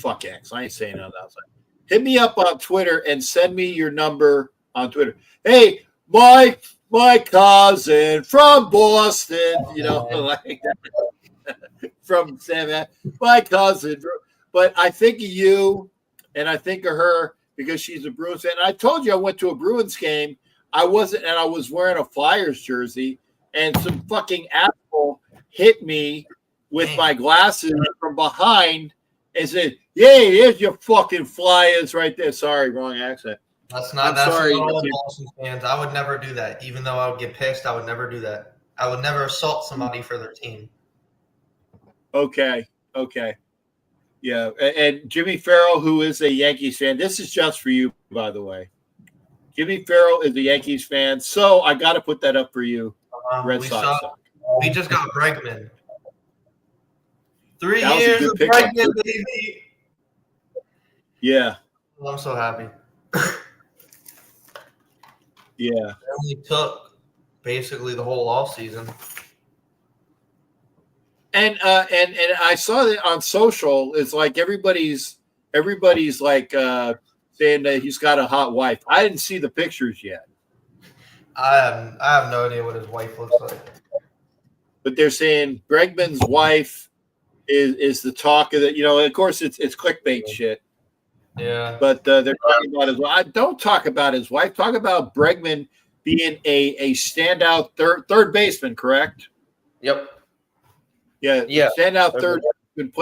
Fuck X. I ain't saying that outside. Hit me up on Twitter and send me your number on Twitter. Hey, my cousin from Boston, like from Sam, my cousin. But I think of you and I think of her because she's a Bruins fan. I told you I went to a Bruins game. I was wearing a Flyers jersey, and some fucking asshole hit me with my glasses from behind and said, "Yay, there's your fucking Flyers right there." Sorry, wrong accent. That's not all Boston fans. I would never do that. Even though I would get pissed, I would never do that. I would never assault somebody for their team. Okay. Yeah, and Jimmy Farrell, who is a Yankees fan, this is just for you, by the way. Jimmy Farrell is a Yankees fan, so I got to put that up for you, Red Sox. We just got Bregman. 3 years of Bregman, baby. Yeah. Well, I'm so happy. Yeah. It only took basically the whole offseason. And I saw that on social. It's like everybody's like saying that he's got a hot wife. I didn't see the pictures yet. I have no idea what his wife looks like. But they're saying Bregman's wife is the talk of the. Of course it's clickbait shit. Yeah. But they're talking about his wife. Don't talk about his wife. Talk about Bregman being a standout third baseman, correct? Yep. Yeah. Standout third baseman,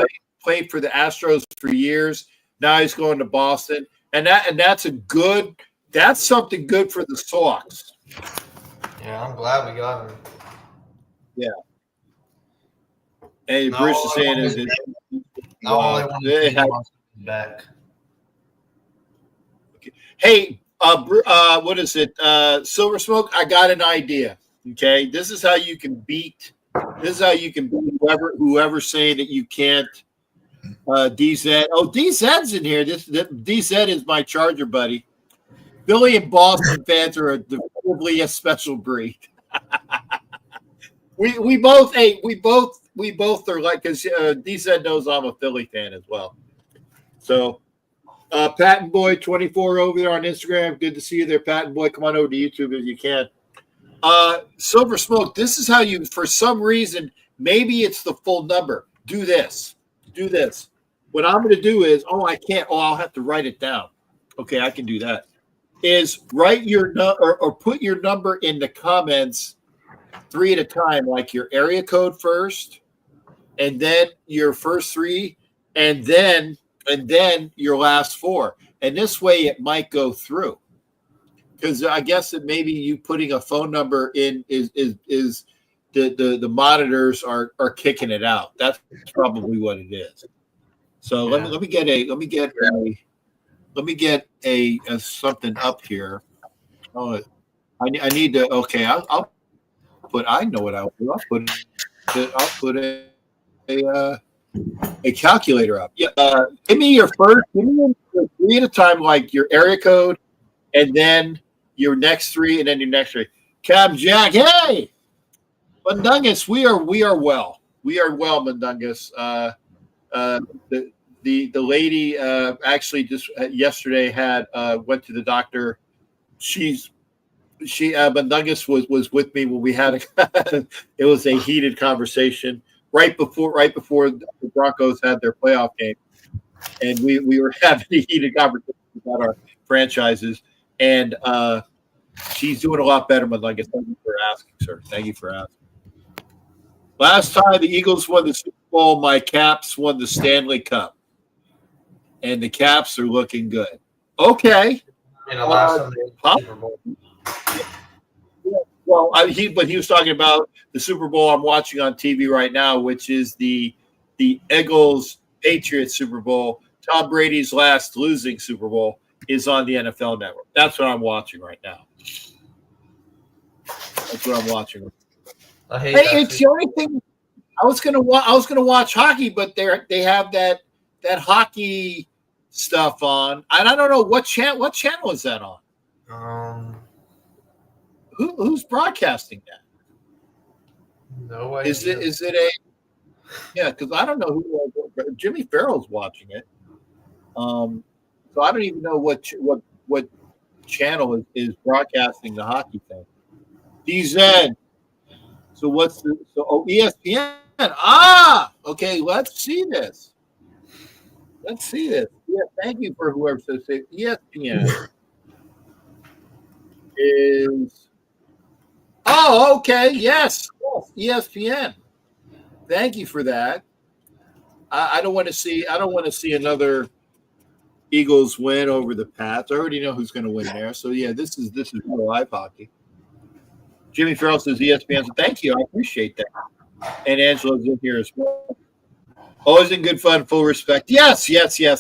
played for the Astros for years. Now he's going to Boston. And that's something good for the Sox. Yeah, I'm glad we got him. Yeah. Hey, Bruce is saying is back. Hey, what is it? Silver Smoke, I got an idea. Okay, this is how you can beat. This is how you can beat whoever's saying that you can't. DZ. Oh, DZ's in here. DZ is my Charger buddy. Philly and Boston fans are probably a special breed. we both are like, because DZ knows I'm a Philly fan as well. So Patton Boy 24 over there on Instagram. Good to see you there, Patton Boy. Come on over to YouTube if you can. Silver Smoke, this is how you, for some reason, maybe it's the full number. Do this. What I'm going to do is, I can't. I'll have to write it down. Okay, I can do that. Is write your or put your number in the comments 3 at a time, like your area code first, and then your first 3, and then your last 4. And this way it might go through. Because I guess that maybe you putting a phone number in is the monitors are kicking it out. That's probably what it is. So let me get a something up here. Oh, I need to. Okay, I'll put. I know what I'll do. I'll put a calculator up. Yeah. Give me your first. Give me 3 at a time, like your area code, and then your next 3, and then your next 3. Cab Jack, hey, Mundungus, we are well. We are well, Mundungus. The lady actually just yesterday had went to the doctor. Mundungus was with me when we had it was a heated conversation right before the Broncos had their playoff game, and we were having a heated conversation about our franchises, and she's doing a lot better, Mundungus. Thank you for asking, sir. Thank you for asking. Last time the Eagles won the Super Bowl, my Caps won the Stanley Cup. And the Caps are looking good. Okay. Super Bowl. Well, he was talking about the Super Bowl I'm watching on TV right now, which is the Eagles Patriots Super Bowl. Tom Brady's last losing Super Bowl is on the NFL Network. That's what I'm watching right now. That's what I'm watching. It's the only thing. I was gonna watch hockey, but they have that hockey stuff on, and I don't know what channel is that on. Who's broadcasting that? No idea. Is it a? Yeah, because I don't know who. Jimmy Farrell's watching it. So I don't even know what channel is broadcasting the hockey thing. DZ. So ESPN. Okay. Let's see this. Yeah, thank you for whoever says it. ESPN is. Oh, okay. Yes, ESPN. Thank you for that. I don't want to see another Eagles win over the Pats. I already know who's going to win there. So yeah, this is real live hockey. Jimmy Farrell says ESPN. So thank you. I appreciate that. And Angela's in here as well. Always in good fun, full respect. Yes.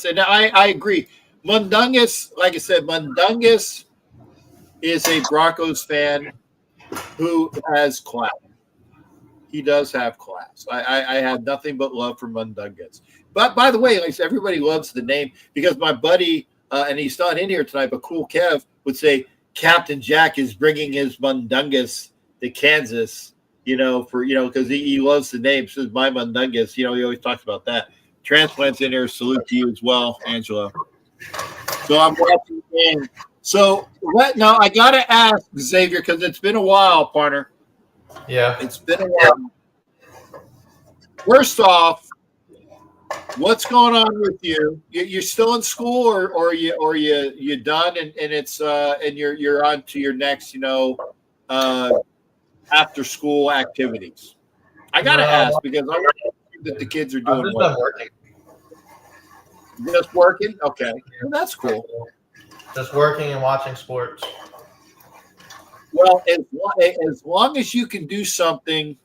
And I agree. Mundungus, like I said, Mundungus is a Broncos fan who has class. He does have class. I have nothing but love for Mundungus. But by the way, like I said, everybody loves the name because my buddy, and he's not in here tonight, but Cool Kev would say Captain Jack is bringing his Mundungus to Kansas. Because he loves the name. So my Mundungus, he always talks about that. Transplants in there. Salute to you as well, Angela. So I'm watching the game. So now I got to ask Xavier, because it's been a while, partner. Yeah. It's been a while. First off, what's going on with you? You're still in school, or you done and it's and you're on to your next after school activities? I gotta ask because I want to see that the kids are doing just well. Working. Just working? Okay. Well, that's cool. Just working and watching sports. Well, as long as you can do something,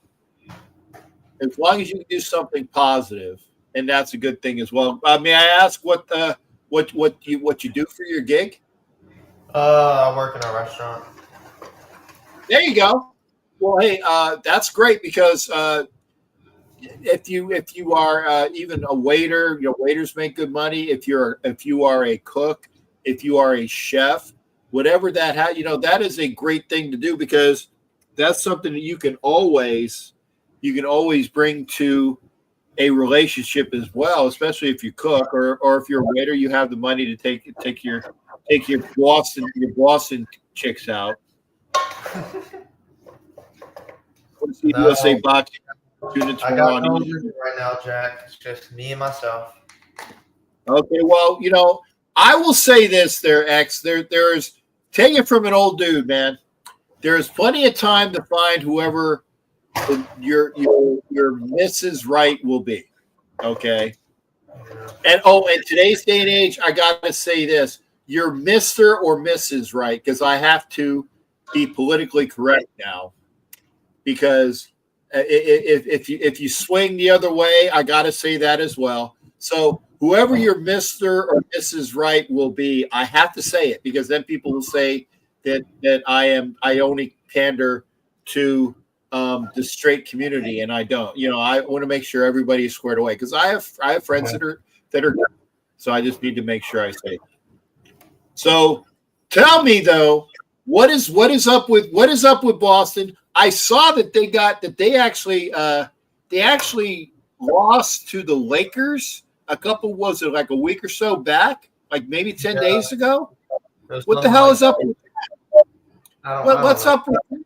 positive, and that's a good thing as well. May I ask what you do for your gig? I work in a restaurant. There you go. Well, hey, that's great because if you are even a waiter, waiters make good money. If you are a cook, if you are a chef, whatever that is a great thing to do because that's something that you can always bring to a relationship as well, especially if you cook or if you're a waiter, you have the money to take your Boston chicks out. What's the USA boxing students I were got on no limit right now, Jack. It's just me and myself. Okay, well, I will say this there, X. There's take it from an old dude, man. There's plenty of time to find whoever your Mrs. Right will be. Okay. And in today's day and age, I gotta say this: you're Mr. or Mrs. Right, because I have to be politically correct now. Because if you swing the other way, I gotta say that as well. So whoever your Mr. or Mrs. Right will be, I have to say it because then people will say that I only pander to the straight community, and I don't. I want to make sure everybody is squared away because I have friends that are so I just need to make sure I say it. So tell me though, what is up with Boston? I saw that they actually lost to the Lakers was it like a week or so back, like maybe 10 days ago? What the hell is up with that? What's up with that?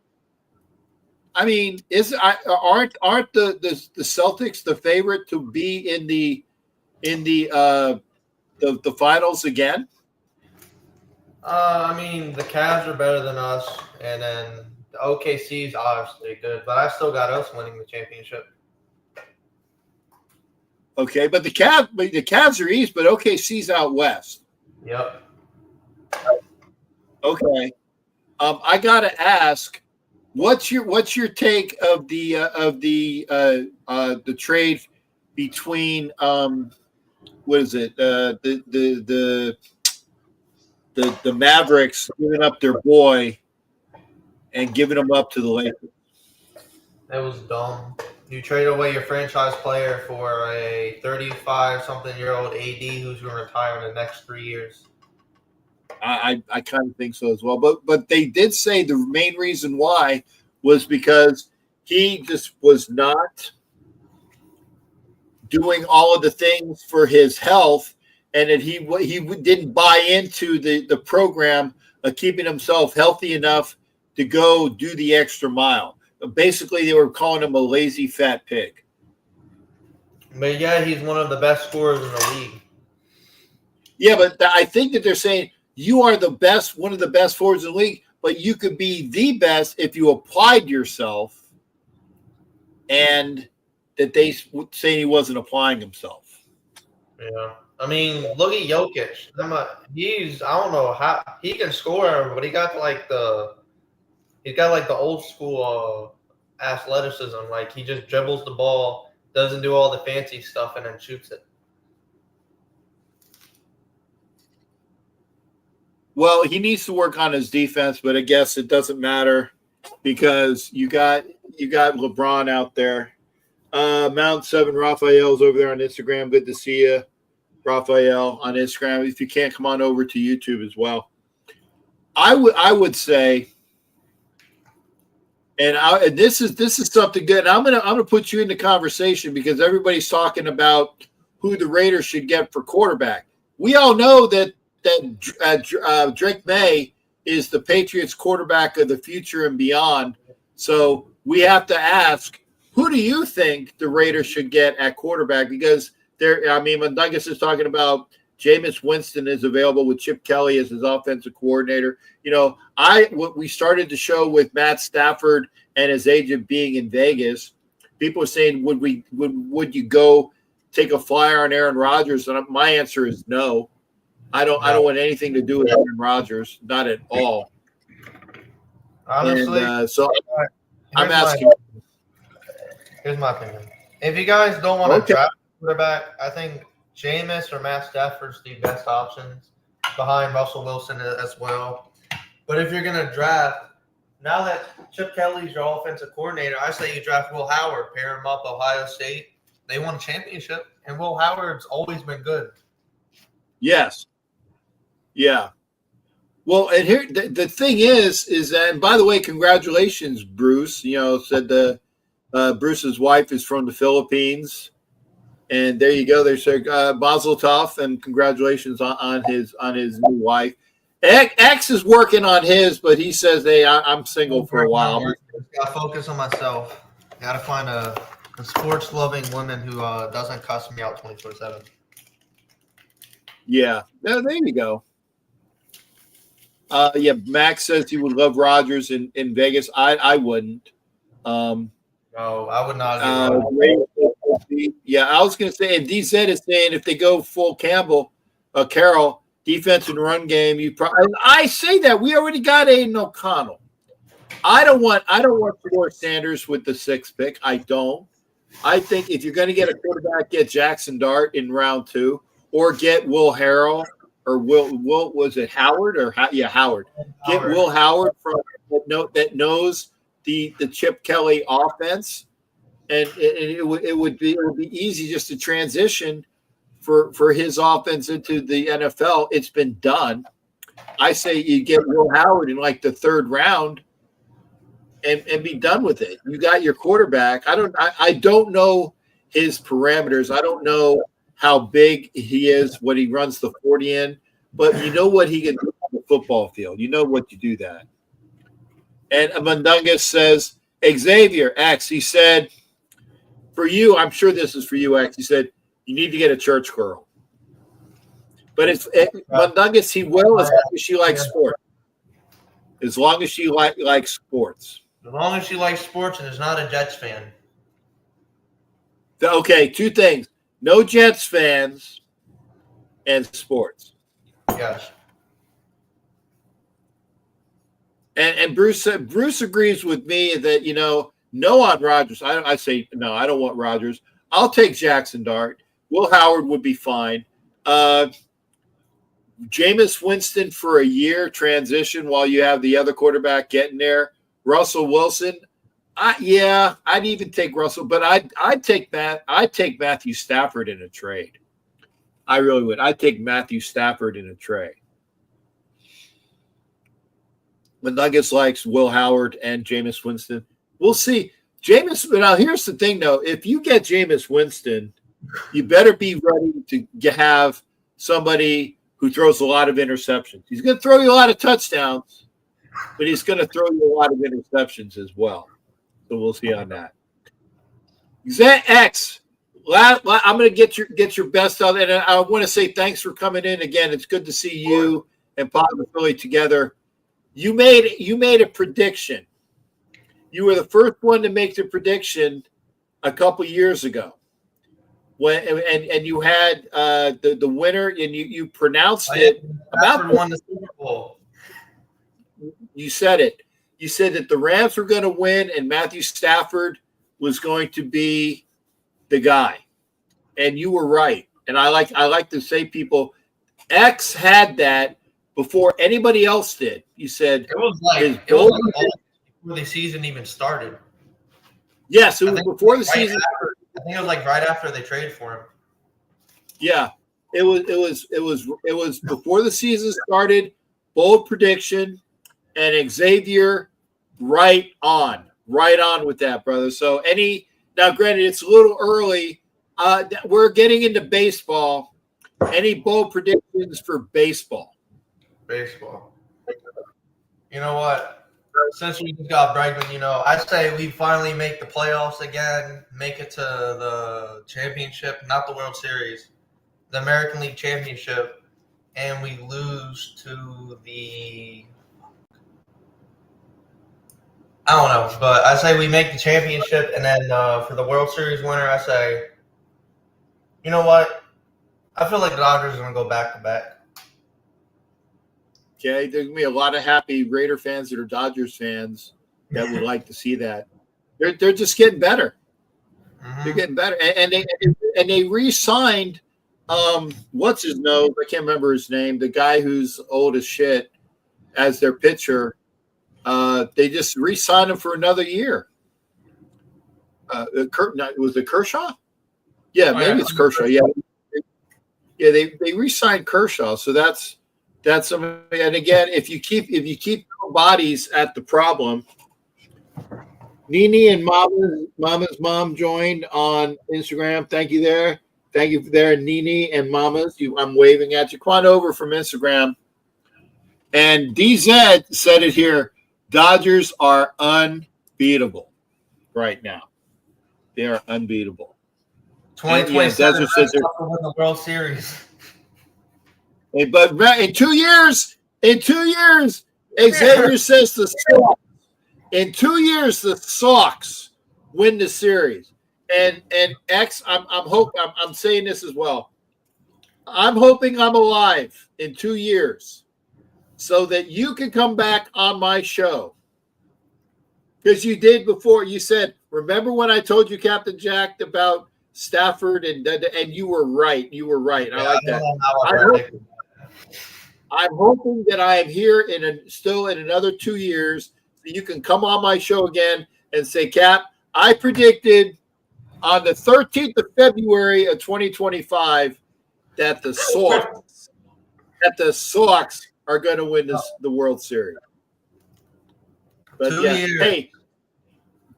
I mean, aren't the Celtics the favorite to be in the finals again? I mean, the Cavs are better than us, and then the OKC is obviously good, but I still got us winning the championship. Okay, but the Cavs are east, but OKC's out west. Yep. Okay. I gotta ask, what's your take of the trade between what is it the Mavericks giving up their boy and giving him up to the Lakers? It was dumb. You trade away your franchise player for a 35-something-year-old AD who's going to retire in the next 3 years. I kind of think so as well. But they did say the main reason why was because he just was not doing all of the things for his health, and that he didn't buy into the program of keeping himself healthy enough to go do the extra mile. Basically, they were calling him a lazy fat pig. But yeah, he's one of the best scorers in the league. Yeah, but I think that they're saying you are the best, one of the best forwards in the league, but you could be the best if you applied yourself, and that they say he wasn't applying himself. Yeah. I mean, look at Jokic. I don't know how he can score, but he's got like the old school athleticism. Like he just dribbles the ball, doesn't do all the fancy stuff, and then shoots it. Well, he needs to work on his defense, but I guess it doesn't matter because you got LeBron out there. Mount 7 Raphael's over there on Instagram. Good to see you, Raphael, on Instagram. If you can't, come on over to YouTube as well. I would say, and this is something good. I'm gonna put you in the conversation because everybody's talking about who the Raiders should get for quarterback. We all know that Drake May is the Patriots quarterback of the future and beyond. So we have to ask, who do you think the Raiders should get at quarterback? Because Douglas is talking about Jameis Winston is available with Chip Kelly as his offensive coordinator. We started the show with Matt Stafford and his agent being in Vegas. People are saying, would you go take a flyer on Aaron Rodgers? And my answer is no. I don't want anything to do with Aaron Rodgers, not at all. Honestly, and, so I'm asking. Here's my opinion. If you guys don't want to draft a quarterback, I think Jameis or Matt Stafford's the best options behind Russell Wilson as well. But if you're going to draft, now that Chip Kelly's your offensive coordinator, I say you draft Will Howard, pair him up, Ohio State. They won a championship, and Will Howard's always been good. Yes. Yeah. Well, and here the thing is that, and by the way, congratulations, Bruce. You know, said Bruce's wife is from the Philippines, and there you go. There's Mazel Tov, and congratulations on his new wife. X is working on his, but he says, "Hey, I'm single for a while." Got to focus on myself. Got to find a sports-loving woman who doesn't cuss me out 24/7. Yeah, there you go. Yeah, Max says he would love Rodgers in Vegas. I wouldn't. No, I would not. Yeah, I was going to say, and DZ is saying if they go full Carroll, defense and run game, I say that we already got Aiden O'Connell. I don't want Fedor Sanders with the 6th pick. I don't. I think if you're going to get a quarterback, get Jackson Dart in round 2, or get Will Harrell or Will was it Howard or Howard? Get Will Howard from that knows the Chip Kelly offense, and it would be easy just to transition for his offense into the NFL. It's been done. I say you get Will Howard in like the 3rd round and be done with it. You got your quarterback. I don't know his parameters. I don't know how big he is, what he runs the 40 in, but you know what he can do on the football field. You know what you do that. And Mundungus says, Xavier X, he said, for you, I'm sure this is for you, X. He said, you need to get a church girl. But Mundungus, he will as long as she likes sports. As long as she likes sports. As long as she likes sports and is not a Jets fan. Okay, 2 things. No Jets fans and sports. Yes. And Bruce agrees with me that, no on Rodgers. I say, no, I don't want Rodgers. I'll take Jackson Dart. Will Howard would be fine. Jameis Winston for a year transition while you have the other quarterback getting there. Russell Wilson. I'd even take Russell, but I'd take Matthew Stafford in a trade. I really would. I'd take Matthew Stafford in a trade. The Nuggets likes Will Howard and Jameis Winston. We'll see. Now here's the thing, though. If you get Jameis Winston, you better be ready to have somebody who throws a lot of interceptions. He's going to throw you a lot of touchdowns, but he's going to throw you a lot of interceptions as well. So we'll see on that. X, I'm going to get your best out, and I want to say thanks for coming in again. It's good to see you and Pop and Philly together. You made a prediction. You were the first one to make the prediction a couple years ago. And you had the winner, and you pronounced it about won the Super Bowl. You said it. You said that the Rams were going to win and Matthew Stafford was going to be the guy. And you were right. And I like to say people, X had that before anybody else did. You said it was like before the season even started. Yes, it was before the season. I think it was like right after they traded for him. Yeah, it was before the season started. Bold prediction, and Xavier, right on with that, brother. So now, granted, it's a little early. We're getting into baseball. Any bold predictions for baseball? Baseball. You know what? Since we just got Bregman, I say we finally make the playoffs again, make it to the championship, not the World Series, the American League Championship, and we lose to the I don't know, but I say we make the championship, and then for the World Series winner, I say, you know what? I feel like the Dodgers are going to go back-to-back. Okay, there's going to be a lot of happy Raider fans that are Dodgers fans that would like to see that. They're just getting better. Mm-hmm. They're getting better. And they re-signed, what's his nose? I can't remember his name. The guy who's old as shit as their pitcher. They just re-signed him for another year. Was it Kershaw? Yeah, maybe it's Kershaw. Yeah, they re-signed Kershaw. So that's something. And again, if you keep bodies at the problem. Nini and Mama's mom joined on Instagram. Thank you there. Thank you there, Nini and Mama's. I'm waving at you. Come on over from Instagram. And DZ said it here. Dodgers are unbeatable right now. They are unbeatable. 2027 win the World Series. But in 2 years, Xavier says the Sox. In 2 years, the Sox win the series. And X, I'm saying this as well. I'm hoping I'm alive in 2 years so that you can come back on my show. Because you did before. You said, remember when I told you, Captain Jack, about Stafford, and you were right. You were right. I like that. I'm hoping that I am here still in another 2 years. You can come on my show again and say, Cap, I predicted on the 13th of February of 2025 that the Sox are going to win the World Series. But 2 yeah, years. hey,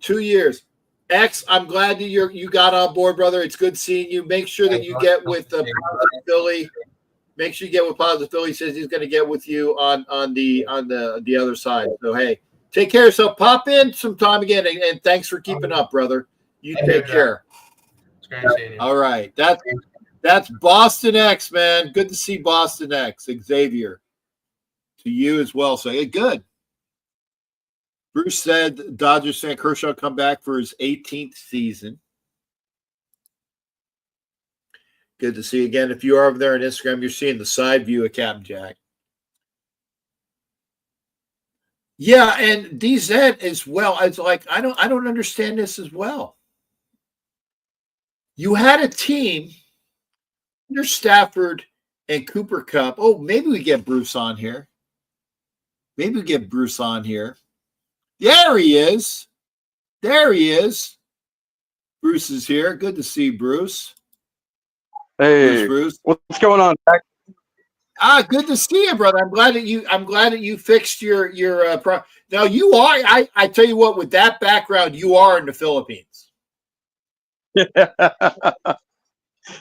2 years. X, I'm glad that you got on board, brother. It's good seeing you. Make sure that you get with Positive Philly. Make sure you get with Positive Philly. He says he's going to get with you on the other side. So hey, take care of yourself. Pop in sometime again, and thanks for keeping up, brother. You take care. It's great seeing you. All right, that's Boston X, man. Good to see Boston X, Xavier. To you as well. So hey, good. Bruce said Dodgers fan Kershaw come back for his 18th season. Good to see you again. If you are over there on Instagram, you're seeing the side view of Captain Jack. Yeah, and DZ as well. It's like I don't understand this as well. You had a team under Stafford and Cooper Kupp. Oh, maybe we get Bruce on here. There he is. Bruce is here. Good to see Bruce. Hey, Bruce. What's going on, Jack? Good to see you, brother. I'm glad that you fixed your now you are. I tell you what, with that background, you are in the Philippines.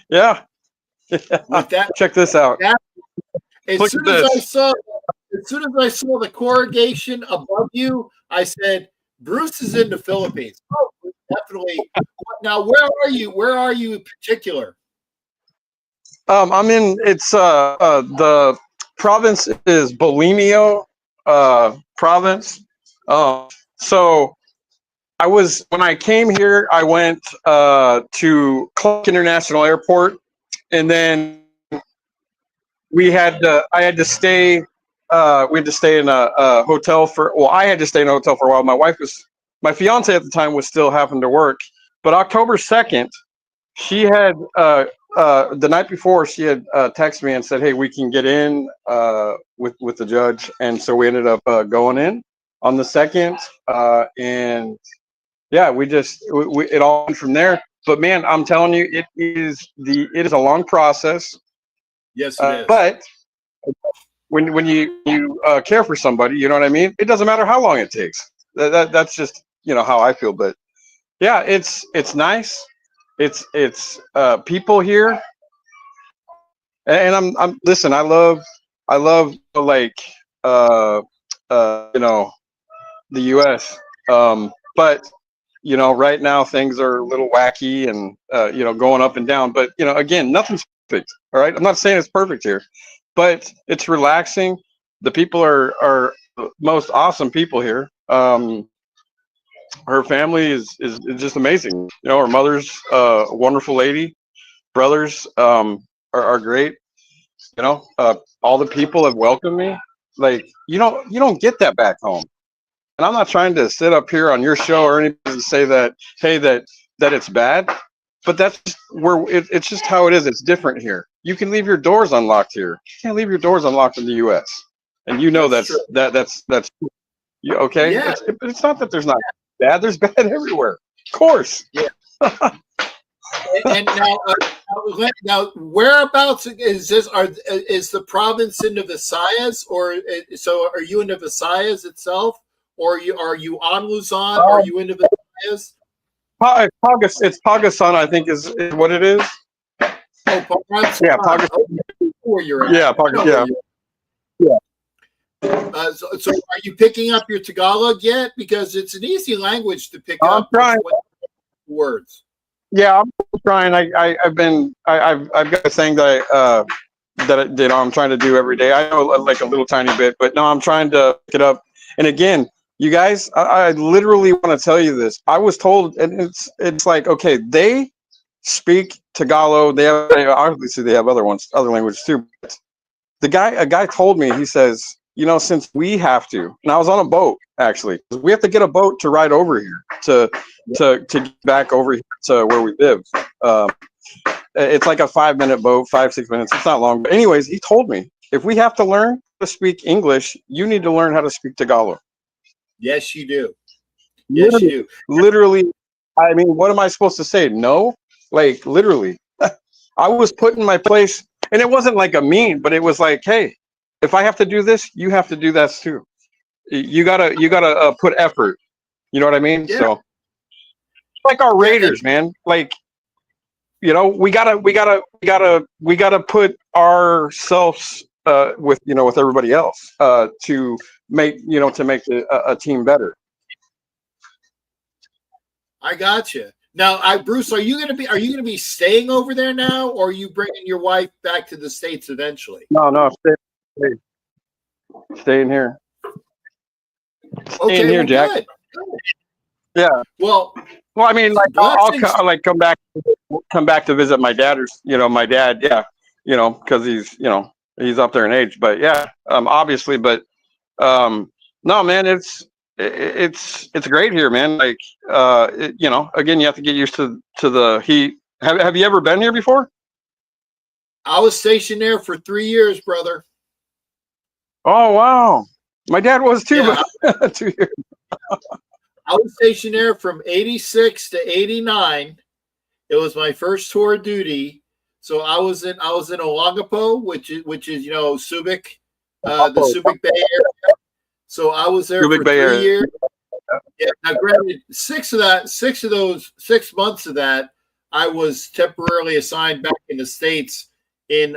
Yeah. With that, check this out. As soon as I saw the corrugation above you, I said, Bruce is in the Philippines. Oh, definitely. Now, where are you? Where are you in particular? I'm in. It's the province is Bolimio province. So when I came here, I went to Clark International Airport, and then I had to stay. We had to stay in a hotel I had to stay in a hotel for a while. My fiance at the time was still having to work, but October 2nd, she had the night before she had texted me and said, "Hey, we can get in with the judge," and so we ended up going in on the 2nd, and yeah, it all went from there. But man, I'm telling you, it is a long process. Yes, it is. But when you care for somebody, you know what I mean? It doesn't matter how long it takes. That's just how I feel. But yeah, it's nice. It's people here, and I'm listen. I love like the U.S. But right now things are a little wacky and going up and down. But again, nothing's perfect. All right, I'm not saying it's perfect here, but it's relaxing. The people are the most awesome people here. Her family is just amazing. Her mother's a wonderful lady. Brothers are great. All the people have welcomed me. Like you don't get that back home. And I'm not trying to sit up here on your show or anything to say that that it's bad, but that's where it's just how it is. It's different here. You can leave your doors unlocked here. You can't leave your doors unlocked in the U.S. And that's You okay? Yeah. It's not that there's not bad. There's bad everywhere. Of course. Yeah. And now, whereabouts is this? Is the province in the Visayas, or so? Are you in the Visayas itself, or are you on Luzon? Are you in the Visayas? It's Pagasan, I think is what it is. Oh, Pagasan. Yeah, Pagasan. Okay. Where you're at. Yeah, Pagasan. Yeah. So are you picking up your Tagalog yet? Because it's an easy language to pick up. I'm trying. Words. Yeah, I'm trying. I've got a thing that I'm trying to do every day. I know like a little tiny bit, but no, I'm trying to pick it up. And again, you guys, I literally want to tell you this. I was told, and it's like, okay, they speak Tagalog. Obviously they have other languages too. But a guy told me, he says, since we have to, and I was on a boat actually, we have to get a boat to ride over here to get back over here to where we live. It's like a 5-minute boat, 5-6 minutes. It's not long. But anyways, he told me, if we have to learn to speak English, you need to learn how to speak Tagalog. Yes, you do. Yes, you do. Literally, I mean, what am I supposed to say? No? Like, literally. I was put in my place, and it wasn't like a mean, but it was like, hey, if I have to do this, you have to do that too. You gotta put effort. You know what I mean? Yeah. So, like our Raiders, man. Like, we gotta put ourselves with everybody else to make a team better. I got you. Now, Bruce, are you gonna be staying over there now, or are you bringing your wife back to the States eventually? No, staying here. Staying here, Jack. Good. Yeah. Well, I mean, like I'll come back to visit my dad, or my dad, yeah, because he's up there in age, but yeah, obviously, but no, man, it's great here, man. Like again, you have to get used to the heat. Have you ever been here before? I was stationed there for 3 years, brother. Oh wow, my dad was too. Yeah. But 2 years. I was stationed there from 86 to 89. It was my first tour of duty. So I was in Olongapo, which is Subic, the Subic Bay area. So I was there for 3 years. Yeah, now granted, 6 of those 6 months of that, I was temporarily assigned back in the States in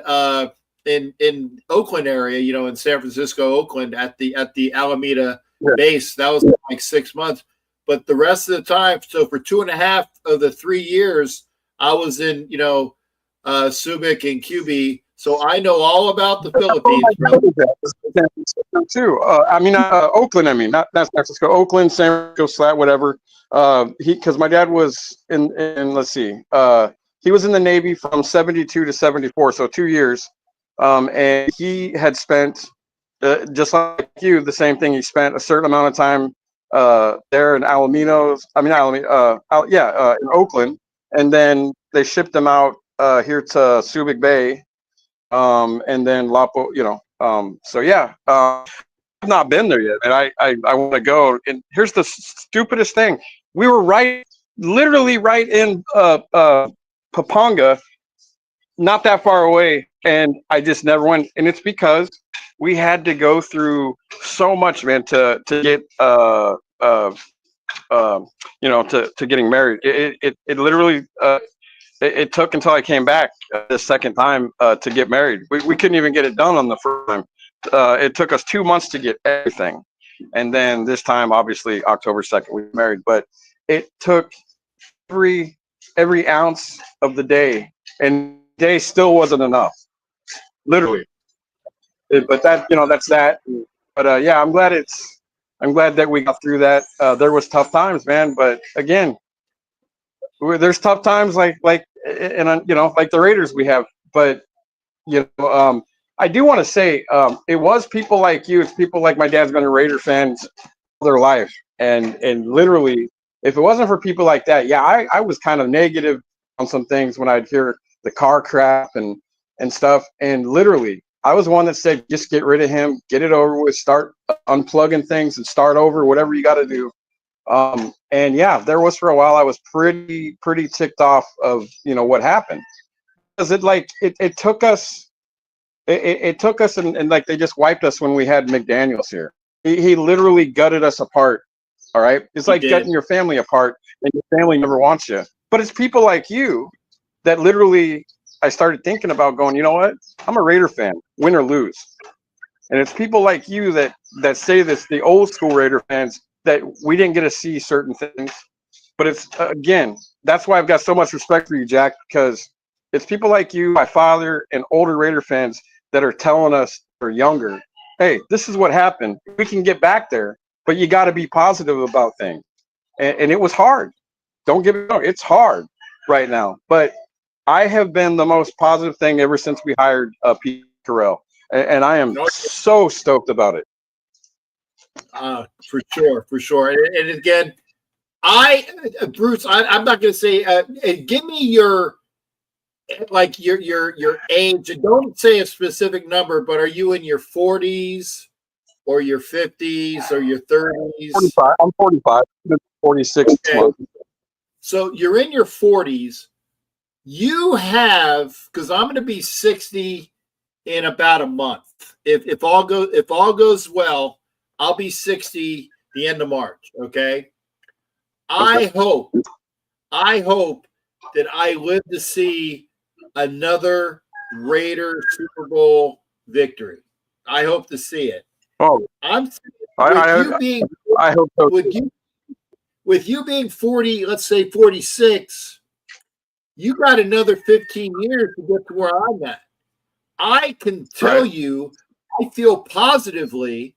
Oakland area, in San Francisco, Oakland at the Alameda base. That was like 6 months. But the rest of the time, so for 2.5 of the 3 years, I was in, Subic and QB. So I know all about the Philippines, bro. Too. Oakland. I mean, not San Francisco. Oakland, San Francisco, Slat, whatever. Because my dad was in. Let's see. He was in the Navy from 72 to 74, so 2 years. And he had spent, just like you, the same thing. He spent a certain amount of time there in in Oakland, and then they shipped him out here to Subic Bay, and then Lapo, so yeah, I've not been there yet, and I want to go. And here's the stupidest thing: we were literally right in Pampanga, not that far away, and I just never went. And it's because we had to go through so much, man, to get to getting married. It literally it took until I came back the second time to get married. We couldn't even get it done on the first time. It took us 2 months to get everything, and then this time, obviously, October 2nd, we married. But it took every ounce of the day, and the day still wasn't enough, literally. But that's that. But yeah, I'm glad that we got through that. There was tough times, man. But again, there's tough times like the Raiders we have. But I do want to say it was people like you. It's people like my dad's been a Raider fan all their life, and literally, if it wasn't for people like that, yeah, I was kind of negative on some things when I'd hear the car crap and stuff. And literally, I was one that said, just get rid of him, get it over with, start unplugging things and start over, whatever you got to do. And yeah, there was for a while I was pretty ticked off of, you know, what happened. Because it took us, it took us and like they just wiped us when we had McDaniels here. He literally gutted us apart. All right. It's like gutting your family apart and your family never wants you. But it's people like you that literally I started thinking about going, you know what? I'm a Raider fan, win or lose. And it's people like you that say this, the old school Raider fans, that we didn't get to see certain things. But it's, again, that's why I've got so much respect for you, Jack, because it's people like you, my father, and older Raider fans that are telling us, or younger, hey, this is what happened. We can get back there, but you got to be positive about things. And it was hard. Don't get me wrong, it's hard right now. But I have been the most positive thing ever since we hired Pete Carroll. And I am so stoked about it. For sure. And again, Bruce, I'm not going to say, give me your age. And don't say a specific number, but are you in your 40s or your 50s or your 30s? 45. I'm 45. 46. Okay. So you're in your 40s. You have, because I'm going to be 60 in about a month. If all goes well, I'll be 60 the end of March. Okay. I hope that I live to see another Raider Super Bowl victory. I hope to see it. Oh, I hope so. With you being 40, let's say 46, you got another 15 years to get to where I'm at. I can tell you, I feel positively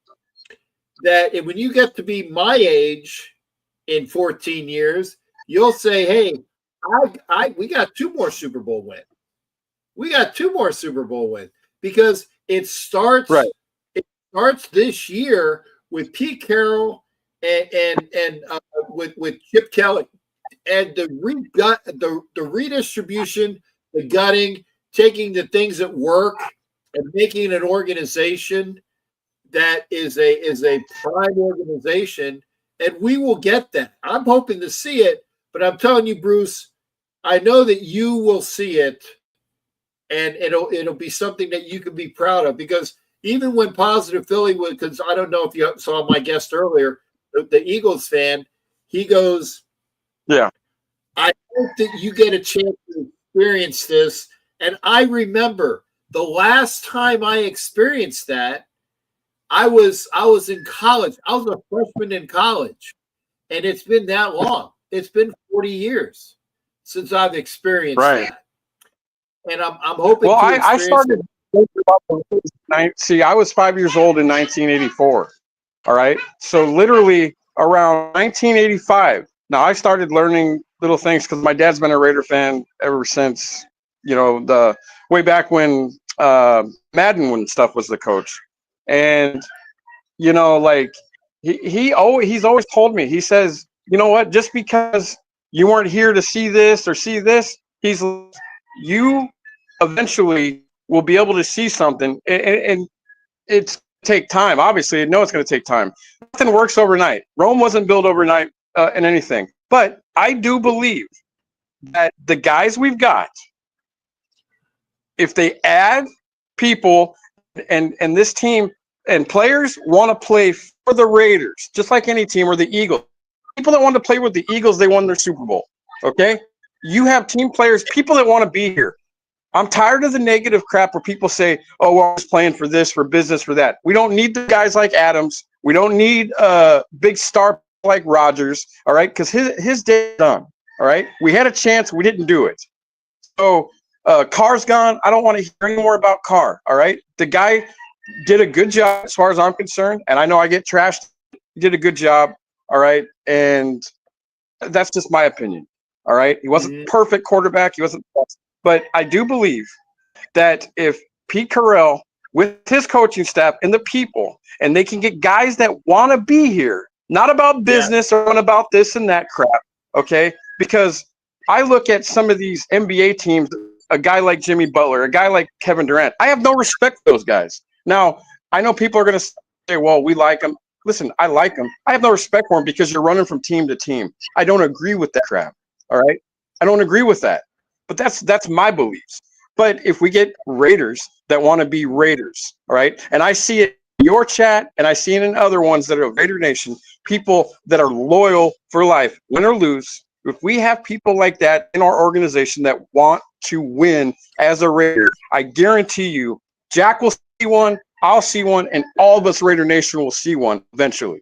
that when you get to be my age in 14 years, you'll say, hey, we got 2 more Super Bowl wins. We got 2 more Super Bowl wins because it starts this year with Pete Carroll and with Chip Kelly and the redistribution, the gutting, taking the things that work and making an organization that is a prime organization, and we will get that. I'm hoping to see it, but I'm telling you, Bruce, I know that you will see it, and it'll be something that you can be proud of, because even when Positive Philly was, because I don't know if you saw my guest earlier, the Eagles fan, he goes, yeah, I hope that you get a chance to experience this. And I remember the last time I experienced that, I was in college. I was a freshman in college, and it's been that long. It's been 40 years since I've experienced that. And I'm hoping. Well, I started thinking about see, I was 5 years old in 1984. All right, so literally around 1985. Now I started learning little things because my dad's been a Raider fan ever since, you know, the way back when Madden when stuff was the coach. And, you know, like he's always told me, he says, you know what, just because you weren't here to see this or see this, you eventually will be able to see something. And it's take time. Obviously, I know it's going to take time. Nothing works overnight. Rome wasn't built overnight in anything. But I do believe that the guys we've got, if they add people and this team and players want to play for the Raiders, just like any team, or the Eagles. People that want to play with the Eagles, they won their Super Bowl. Okay? You have team players, people that want to be here. I'm tired of the negative crap where people say, oh, well, I was playing for this, for business, for that. We don't need the guys like Adams. We don't need a big star like Rodgers, all right? Because his day is done, all right? We had a chance. We didn't do it. So Carr's gone. I don't want to hear any more about Carr, all right? The guy did a good job as far as I'm concerned, and I know I get trashed. He did a good job, all right? And that's just my opinion, all right? He wasn't perfect quarterback. He wasn't the best. But I do believe that if Pete Carroll, with his coaching staff and the people, and they can get guys that want to be here, not about business or about this and that crap, okay? Because I look at some of these NBA teams a guy like Jimmy Butler, a guy like Kevin Durant. I have no respect for those guys. Now, I know people are going to say, well, we like them. Listen, I like them. I have no respect for them because you're running from team to team. I don't agree with that crap. All right. I don't agree with that. But that's my beliefs. But if we get Raiders that want to be Raiders, all right, and I see it in your chat and I see it in other ones that are Raider Nation, people that are loyal for life, win or lose, if we have people like that in our organization that want to win as a Raider, I guarantee you, Jack will see one, I'll see one, and all of us Raider Nation will see one eventually.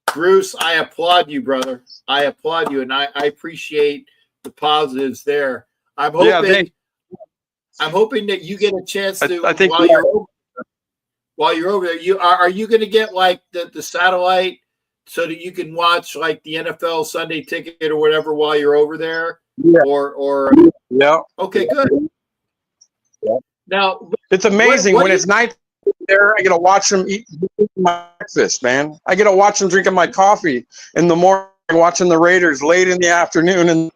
Bruce, I applaud you, brother. I applaud you, and I appreciate the positives there. I'm hoping, I'm hoping that you get a chance to. I think while you're over there, are you going to get like the satellite so that you can watch like the NFL Sunday Ticket or whatever while you're over there? Yeah. Or yeah. Okay, good. Yeah. Now it's amazing when it's night there. I get to watch them eat my breakfast, man. I get to watch them drinking my coffee in the morning, watching the Raiders late in the afternoon in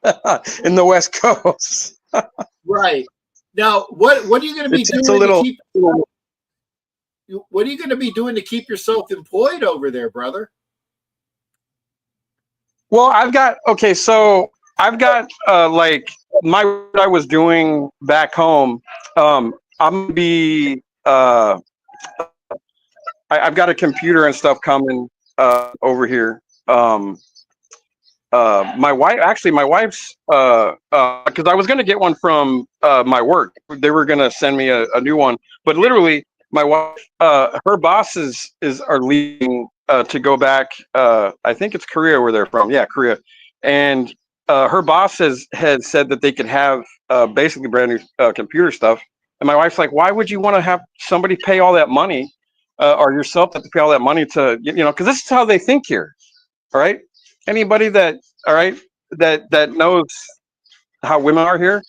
the West Coast. Right. Now, what are you going to be doing? What are you going to be doing to keep yourself employed over there, brother? Well, I've got like what I was doing back home. I'm gonna be I've got a computer and stuff coming over here. My wife's because I was gonna get one from my work. They were gonna send me a new one, but literally my wife, her bosses are leaving to go back. I think it's Korea where they're from. Yeah, Korea. And her boss has said that they could have basically brand new computer stuff. And my wife's like, why would you want to have somebody pay all that money or yourself have to pay all that money to, because this is how they think here. All right. Anybody that knows how women are here,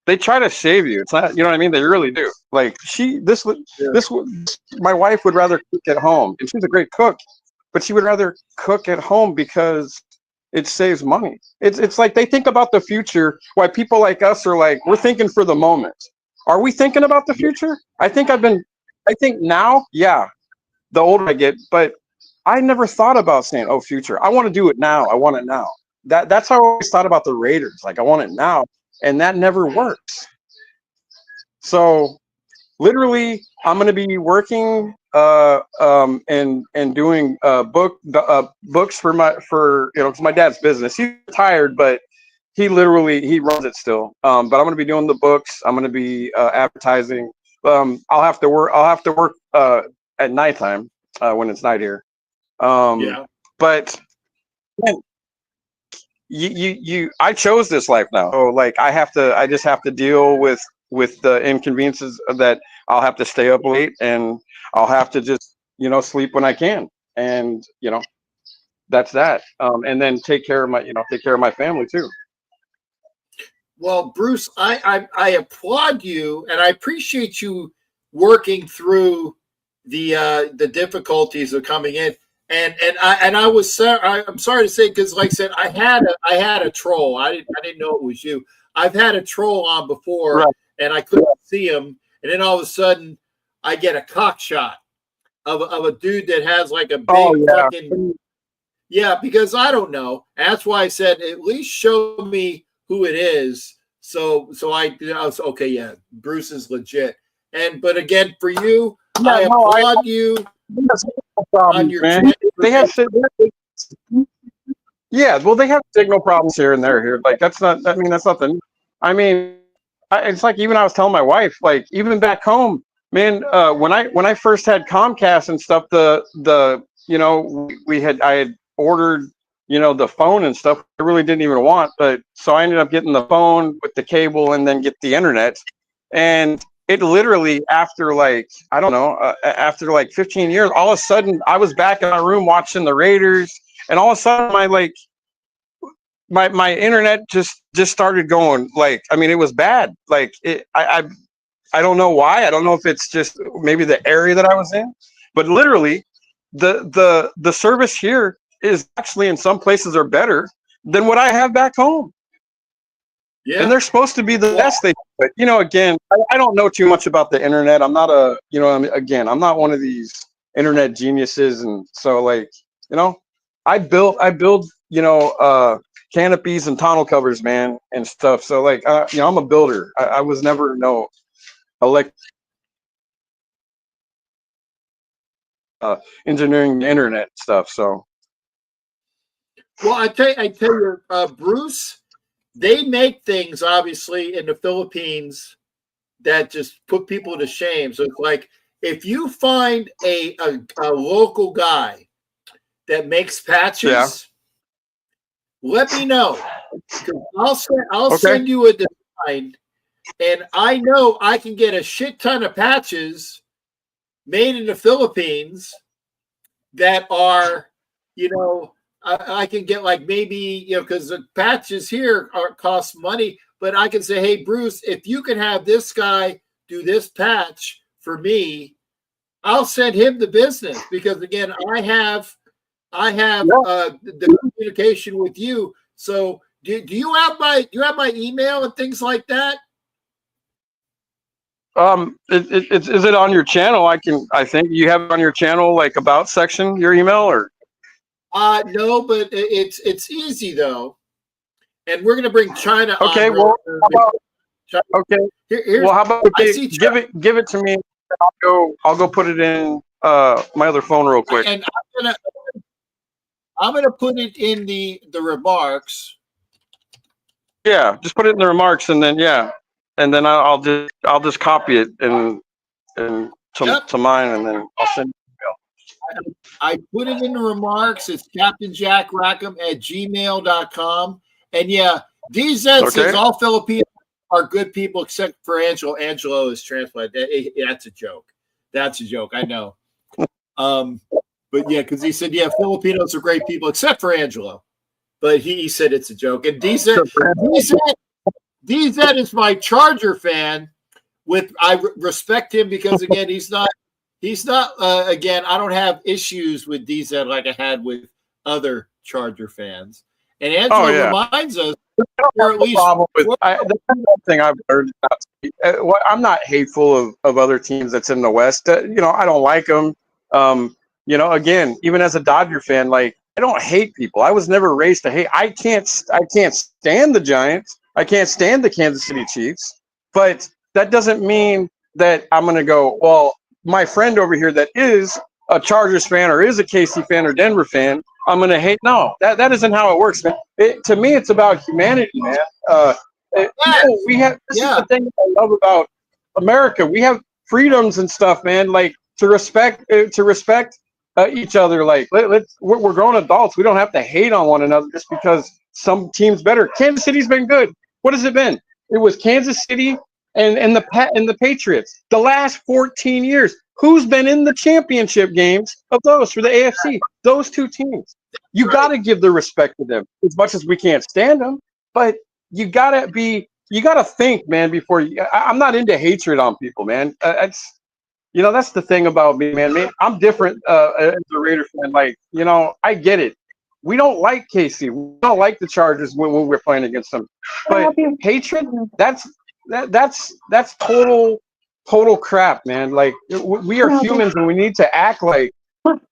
they try to save you. It's not, you know what I mean? They really do. Like my wife would rather cook at home, and she's a great cook, but she would rather cook at home because it saves money. It's like they think about the future. Why people like us are like, we're thinking for the moment. Are we thinking about the future? I think now, yeah, the older I get, but I never thought about saying, oh, future. I want to do it now. I want it now. That's how I always thought about the Raiders. Like, I want it now. And that never works. So literally, I'm going to be working and doing books because my dad's business. He's retired, but he runs it still. But I'm going to be doing the books. I'm going to be advertising. I'll have to work at nighttime when it's night here. But man, I chose this life now. So like I just have to deal with the inconveniences that I'll have to stay up late and I'll have to just, sleep when I can. And, that's that. And then take care of my family too. Well, Bruce, I applaud you and I appreciate you working through the difficulties of coming in. And I'm sorry to say, because like I said, I had a troll. I didn't know it was you. I've had a troll on before, right, and I couldn't see him. And then all of a sudden, I get a cock shot of a dude that has like a big fucking because I don't know. And that's why I said at least show me who it is. So I was okay. Yeah, Bruce is legit. But again, for you, I applaud you. Problems, man. They have they have signal problems here and there. Here, like that's nothing. I mean, it's like even I was telling my wife, like even back home, man. When I first had Comcast and stuff, I had ordered the phone and stuff. I really didn't even want, but so I ended up getting the phone with the cable and then get the internet, and it literally after like, I don't know, after like 15 years, all of a sudden I was back in my room watching the Raiders, and all of a sudden my internet just started going like, I mean, it was bad. Like I don't know why. I don't know if it's just maybe the area that I was in, but literally the service here is actually in some places are better than what I have back home. Yeah. And they're supposed to be the best. But again, I don't know too much about the internet. I'm not I'm not one of these internet geniuses, and so I build canopies and tonneau covers, man, and stuff. So I'm a builder. I was never engineering the internet stuff. So, well, I tell you, Bruce, they make things obviously in the Philippines that just put people to shame. So it's like if you find a local guy that makes patches, let me know. I'll send you a design, and I know I can get a shit ton of patches made in the Philippines that are, I can get like maybe, because the patches here cost money, but I can say, hey, Bruce, if you can have this guy do this patch for me, I'll send him the business, because again, I have the communication with you. So do you have my email and things like that? is it on your channel? I think you have it on your channel, like about section, your email, or? No, but it's easy though. And we're going to bring China on. Okay, well, how about give it to me. I'll go put it in my other phone real quick. And I'm gonna put it in the remarks. Yeah, just put it in the remarks, and then I'll just copy it to mine, and then I'll send you. I put it in the remarks. It's CaptainJackRackham@gmail.com. And DZ says all Filipinos are good people except for Angelo. Angelo is transplanted. That's a joke. That's a joke. I know. But because he said, Filipinos are great people except for Angelo. But he said it's a joke. And DZ is my Charger fan. I respect him because again, he's not again, I don't have issues with DZ like I had with other Charger fans. And Angelo reminds us, or at least that's one thing I've heard. I'm not hateful of other teams that's in the West. I don't like them. Again, even as a Dodger fan, I don't hate people. I was never raised to hate. I can't stand the Giants. I can't stand the Kansas City Chiefs. But that doesn't mean that I'm going to go, well, my friend over here that is a Chargers fan or is a KC fan or Denver fan, I'm going to hate. No, that isn't how it works, man. To me, it's about humanity, man. We have this is the thing I love about America. We have freedoms and stuff, man. To respect each other. We're grown adults. We don't have to hate on one another just because some team's better. Kansas City's been good. What has it been? It was Kansas City and the Patriots. The last 14 years. Who's been in the championship games of those for the AFC? Those two teams. You got to give the respect to them as much as we can't stand them, but you got to think, man, before you. I'm not into hatred on people, man. That's the thing about me, man. I'm different as a Raider fan. I get it. We don't like KC. We don't like the Chargers when we're playing against them. But hatred, that's total crap, man. We are humans and we need to act like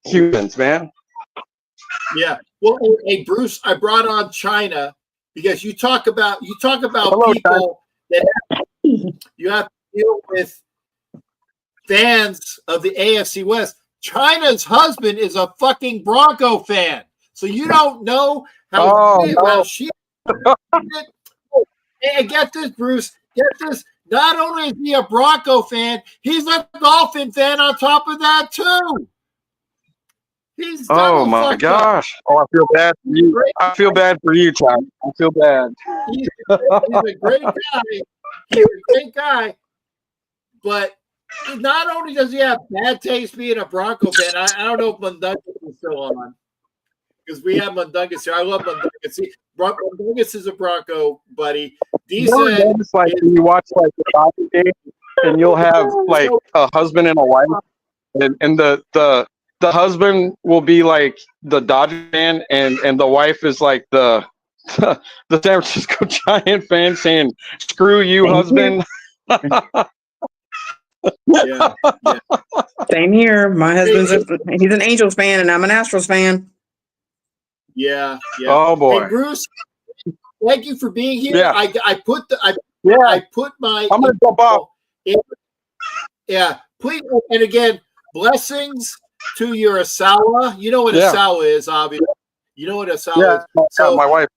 humans, man. Yeah. Well, hey Bruce, I brought on China because you talk about Hello, people that you have to deal with fans of the AFC West. China's husband is a fucking Bronco fan. So you don't know how she Hey, get this, Bruce. Get this. Not only is he a Bronco fan, he's a Dolphin fan on top of that too. Oh my gosh! Oh, I feel bad for you. I feel bad for you, Tom. I feel bad. He's a great guy. He's a great guy, but not only does he have bad taste being a Bronco fan, I don't know if Mundungus is still on because we have Mundungus here. I love Mundungus. Mundungus is a Bronco buddy. You watch the Dodger game, and you'll have a husband and a wife, and the husband will be like the Dodger fan, and the wife is like the the San Francisco Giant fan saying, "Screw you, husband." Yeah. Same here. My husband's he's an Angels fan, and I'm an Astros fan. Yeah. Oh boy. Hey, Bruce, thank you for being here. Yeah. I put my. I'm gonna jump off. Yeah. Please, and again, blessings to your Asawa. You know what Asawa is, obviously. You know what Asawa is. So my wife.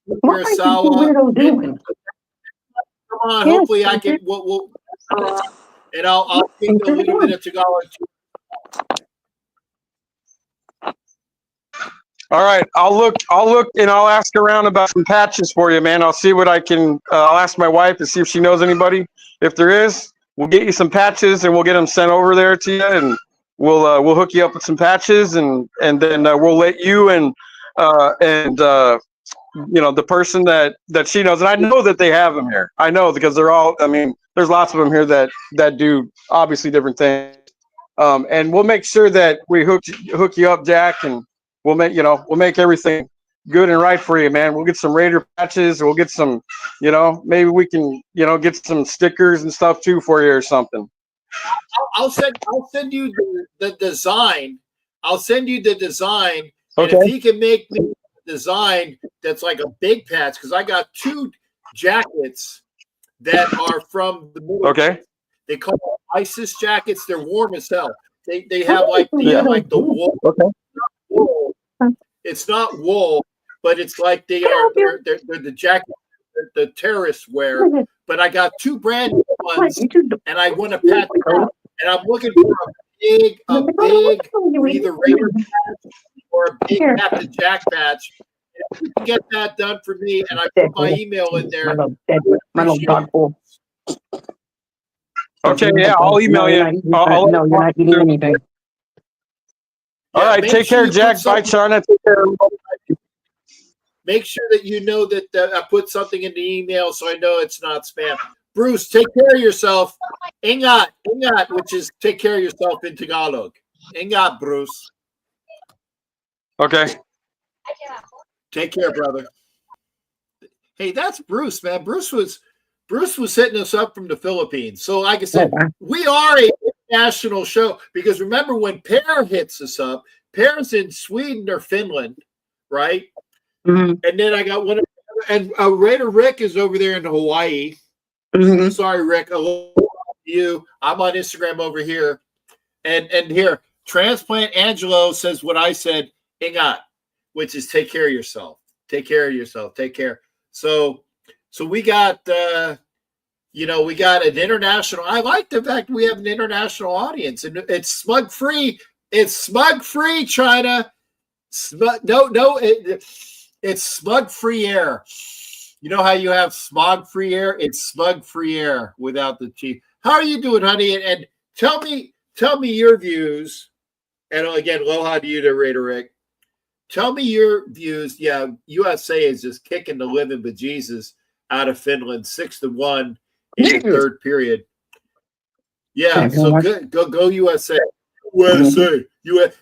What are you weirdo doing? Come on, hopefully I can. We'll and I'll speak a little bit of Tagalog. All right, I'll look, and I'll ask around about some patches for you, man. I'll see what I can. I'll ask my wife to see if she knows anybody. If there is, we'll get you some patches, and we'll get them sent over there to you, and we'll hook you up with some patches, and then we'll let you and the person that she knows, and I know that they have them here. I know because they're all. I mean, there's lots of them here that do obviously different things. And we'll make sure that we hook you up, Jack, and we'll make everything good and right for you, man. We'll get some Raider patches. We'll get some, maybe we can, get some stickers and stuff too for you or something. I'll send you the design. I'll send you the design. Okay. And if he can make me a design that's like a big patch, because I got 2 jackets that are from the military. Okay. They call them ISIS jackets. They're warm as hell. They have like the wool. Okay. Wool. It's not wool, but it's like they're the jacket the terrorists wear. But I got 2 brand new ones, and I want to patch them out. And I'm looking for a big either Raider patch or a big Captain Jack patch. If you can get that done for me, and I put my email in there. My little dog pool. Okay, yeah, I'll email you. No, you're not eating anything. All right, take care, Jack. Bye, Charna. Take care. Make sure that you know that I put something in the email so I know it's not spam. Bruce, take care of yourself. Ingat, which is take care of yourself in Tagalog. Ingat, Bruce. Okay. Take care, brother. Hey, that's Bruce, man. Bruce was hitting us up from the Philippines. So like I said, we are a national show because remember when Per hits us up, Per's in Sweden or Finland, right? Mm-hmm. And then I got one, and Raider Rick is over there in Hawaii. Mm-hmm. Sorry, Rick. I love you. I'm on Instagram over here. And here, Transplant Angelo says what I said, Ingat, which is take care of yourself. Take care of yourself. Take care. So we got we got an international. I like the fact we have an international audience, and it's smug free. It's smug free, China. It's smug free air. You know how you have smog free air? It's smug free air without the chief. How are you doing, honey? And tell me your views. And again, aloha to you, to Raider Rick. Tell me your views. Yeah, USA is just kicking the living bejesus out of Finland, 6-1 in the third period. Yeah, so good. Go USA. USA.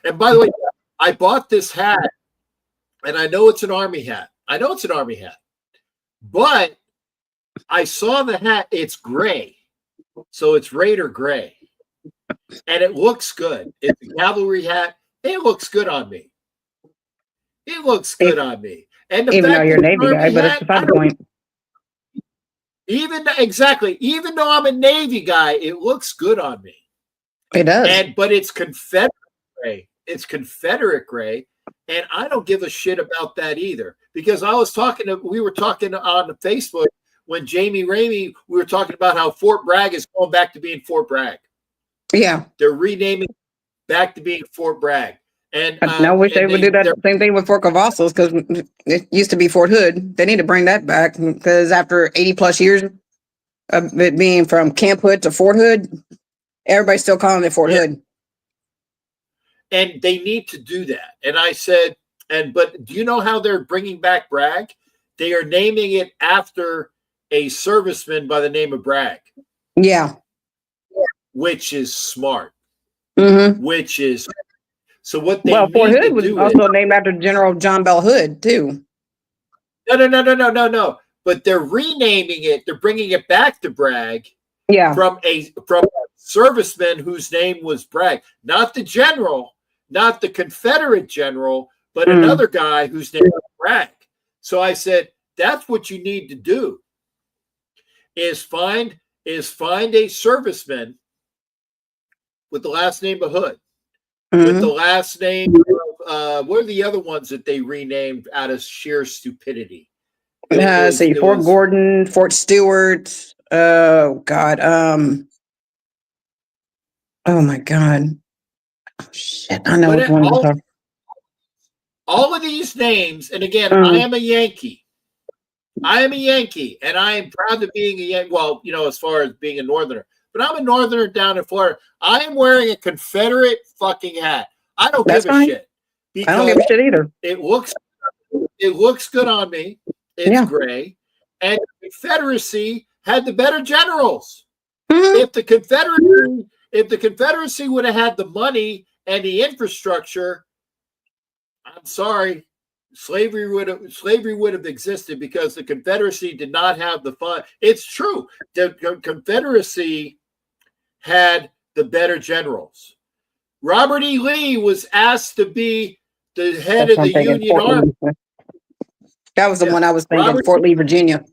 And by the way, I bought this hat, and I know it's an Army hat. But I saw the hat. It's gray. So it's Raider gray. And it looks good. It's a cavalry hat. It looks good on me. And the even though you're a Navy guy, but it's beside the point. Even though I'm a Navy guy, it looks good on me. It does. But it's Confederate gray. And I don't give a shit about that either. Because we were talking on Facebook when Jamie Ramey, we were talking about how Fort Bragg is going back to being Fort Bragg. Yeah. They're renaming back to being Fort Bragg. And I wish they would do that same thing with Fort Cavazos, because it used to be Fort Hood. They need to bring that back, because after 80 plus years of it being from Camp Hood to Fort Hood, everybody's still calling it Fort Hood. And they need to do that. And I said, but do you know how they're bringing back Bragg? They are naming it after a serviceman by the name of Bragg. Yeah. Which is smart. Mm-hmm. So what they Fort Hood was also named after General John Bell Hood too. No. But they're renaming it. They're bringing it back to Bragg. Yeah. From a serviceman whose name was Bragg, not the general, not the Confederate general, but another guy whose name was Bragg. So I said, that's what you need to do. Is find a serviceman with the last name of Hood, with the last name of what are the other ones that they renamed out of sheer stupidity? Fort Gordon, Fort Stewart. Oh God. Oh my God. Oh, shit. I know which one. All of these names, and again, I am a Yankee. And I am proud of being a Yankee. Well, as far as being a Northerner, but I'm a Northerner down in Florida. I am wearing a Confederate fucking hat. I don't give a shit. I don't give a shit either. It looks good on me. It's gray. And the Confederacy had the better generals. If the Confederacy would have had the money and the infrastructure, I'm sorry, slavery would have existed because the Confederacy did not have the fund. It's true. The Confederacy had the better generals. Robert E. Lee was asked to be the head of the Union Army. That was the one I was thinking, Fort Lee, Virginia.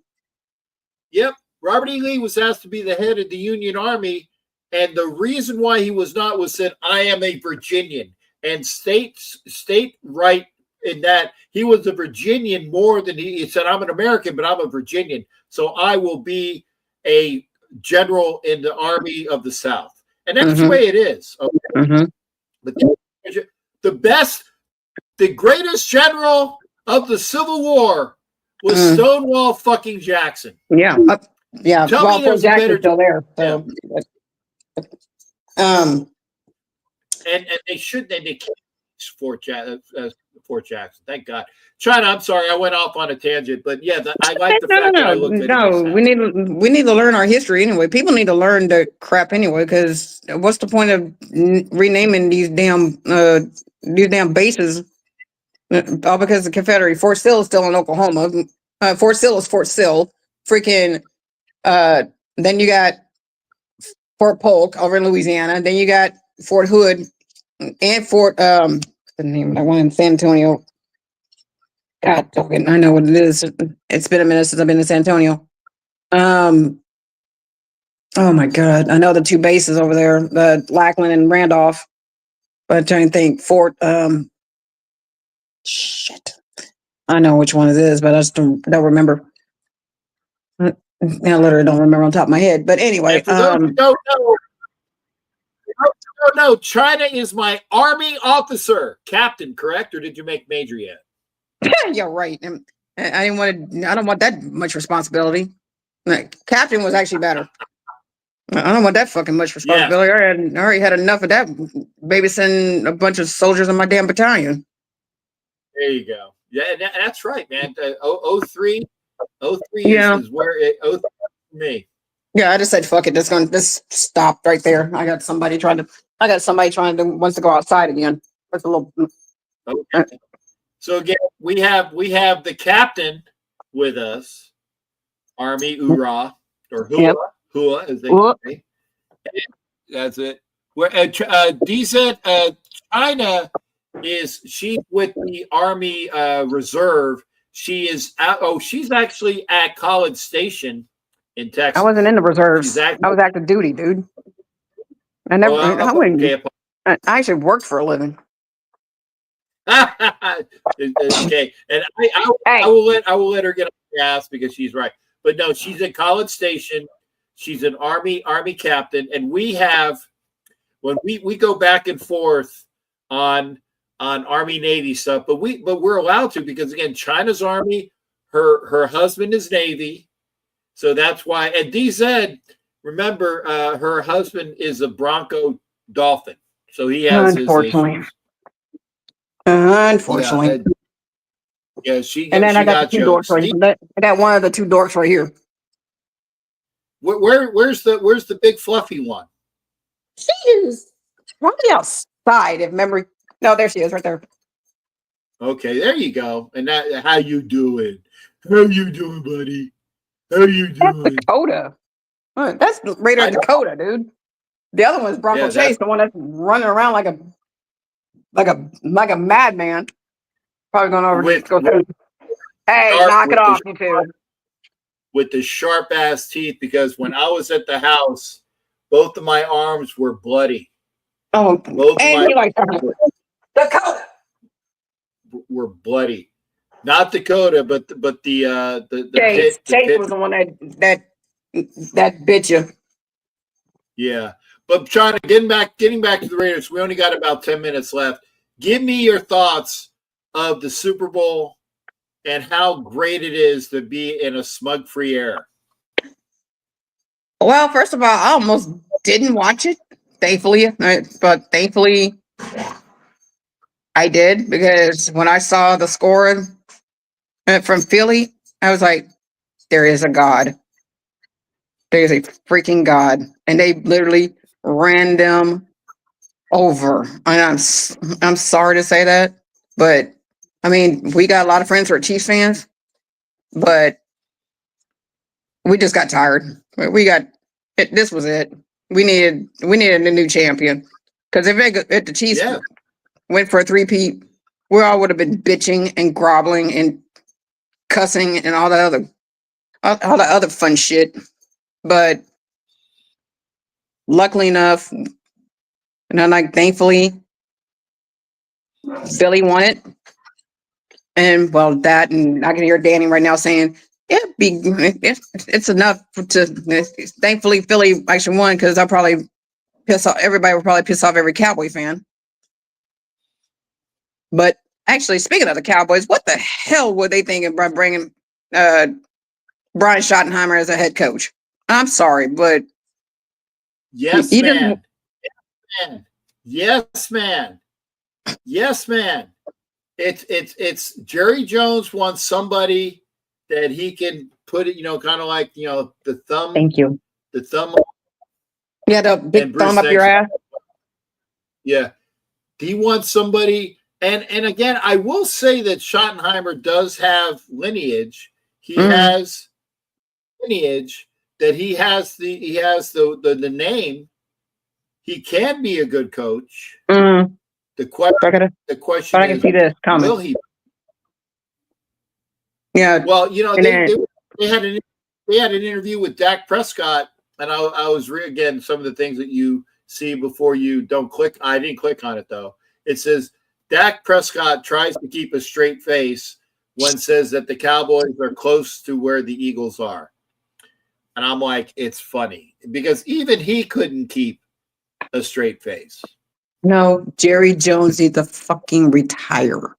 Yep. Robert E. Lee was asked to be the head of the Union Army. And the reason why he was not was said, I am a Virginian. And state right in that he was a Virginian more than he said, I'm an American, but I'm a Virginian. So I will be a general in the Army of the South. And that's the way it is. Okay? But the greatest general of the Civil War was Stonewall fucking Jackson. Yeah. Yeah. Tell me there's Jackson's still there. So. And they can't Fort Jackson. Thank God. China, I'm sorry, I went off on a tangent, but yeah, I like the fact that I looked at it. We need to learn our history anyway. People need to learn the crap anyway, because what's the point of renaming these damn bases? All because the Confederate Fort Sill is still in Oklahoma. Fort Sill is Fort Sill. Freaking. Then you got Fort Polk over in Louisiana. Then you got Fort Hood and Fort the name of that one in San Antonio. God, I know what it is. It's been a minute since I've been to San Antonio. Oh my God, I know the two bases over there, the Lackland and Randolph. But I'm trying to think Fort. Shit, I know which one it is, but I just don't remember. I literally don't remember on top of my head. But anyway, no, China is my Army officer, captain, correct? Or did you make major yet? Yeah, right. I don't want that much responsibility. Captain was actually better. I don't want that fucking much responsibility. I already had enough of that babysitting a bunch of soldiers in my damn battalion. There you go. Yeah, that's right, man. 03 is where it 03 for me. Yeah, I just said fuck it. This stopped right there. I got somebody trying to wants to go outside again. That's a little. Okay. So again, we have the captain with us, Army Ura or Hua, as they say. That's it. Where DZ China she's with the Army Reserve. She is she's actually at College Station in Texas. I wasn't in the reserves. I was active duty, dude. I never. I actually worked for a living. Okay, and I will let her get off the ass because she's right. But no, she's at College Station. She's an Army captain, and we have when we go back and forth on Army Navy stuff, but we're allowed to because again, China's Army, her husband is Navy, so that's why. And DZ, remember, her husband is a Bronco Dolphin, so he has unfortunately. Yeah, she. And then I got the two dorks right. I got one of the two dorks right here. Where's the big fluffy one? She is probably outside. If memory. No, there she is, right there. Okay, there you go. And that how you doing? How you doing, buddy? How you That's doing? Dakota. That's Raider Dakota, dude. The other one's Bronco Chase, the one that's running around like a madman. Probably going over to go through. Hey, knock it off, you two. With the sharp ass teeth, because when I was at the house, both of my arms were bloody. Oh, both and of you like Dakota were bloody. Not Dakota, but the Chase. pit, Chase was the one that bit you. Yeah, but trying to getting back to the Raiders. We only got about 10 minutes left. Give me your thoughts of the Super Bowl and how great it is to be in a smug-free era. Well, first of all, I almost didn't watch it, thankfully, but thankfully I did, because when I saw the score from Philly, I was like, there is a God. There is a freaking God. And they literally ran them over. And I'm sorry to say that, but I mean, we got a lot of friends who are Chiefs fans, but we just got tired. This was it. We needed a new champion, because if the Chiefs went for a three-peat, we all would have been bitching and groveling and cussing and all the other fun shit. But luckily enough, and I'm like, thankfully, Philly won it. And well, that, and I can hear Danny right now saying, it's enough to. Thankfully, Philly actually won, because I'll probably piss off everybody. Will probably piss off every Cowboy fan. But actually, speaking of the Cowboys, what the hell were they thinking about bringing Brian Schottenheimer as a head coach? I'm sorry, but yes, man. Yes, man. Yes, man. It's Jerry Jones wants somebody that he can put it, kind of like, the thumb. Thank you. The thumb. Yeah, the big thumb up your ass. Yeah. He wants somebody, and again, I will say that Schottenheimer does have lineage. He has lineage, that he has the name. He can be a good coach. The question I can see this coming. Will he? Yeah. Well, they had an interview with Dak Prescott, and I was again, some of the things that you see before you don't click. I didn't click on it though. It says Dak Prescott tries to keep a straight face when says that the Cowboys are close to where the Eagles are, and I'm like, it's funny, because even he couldn't keep a straight face. No, Jerry Jones needs to fucking retire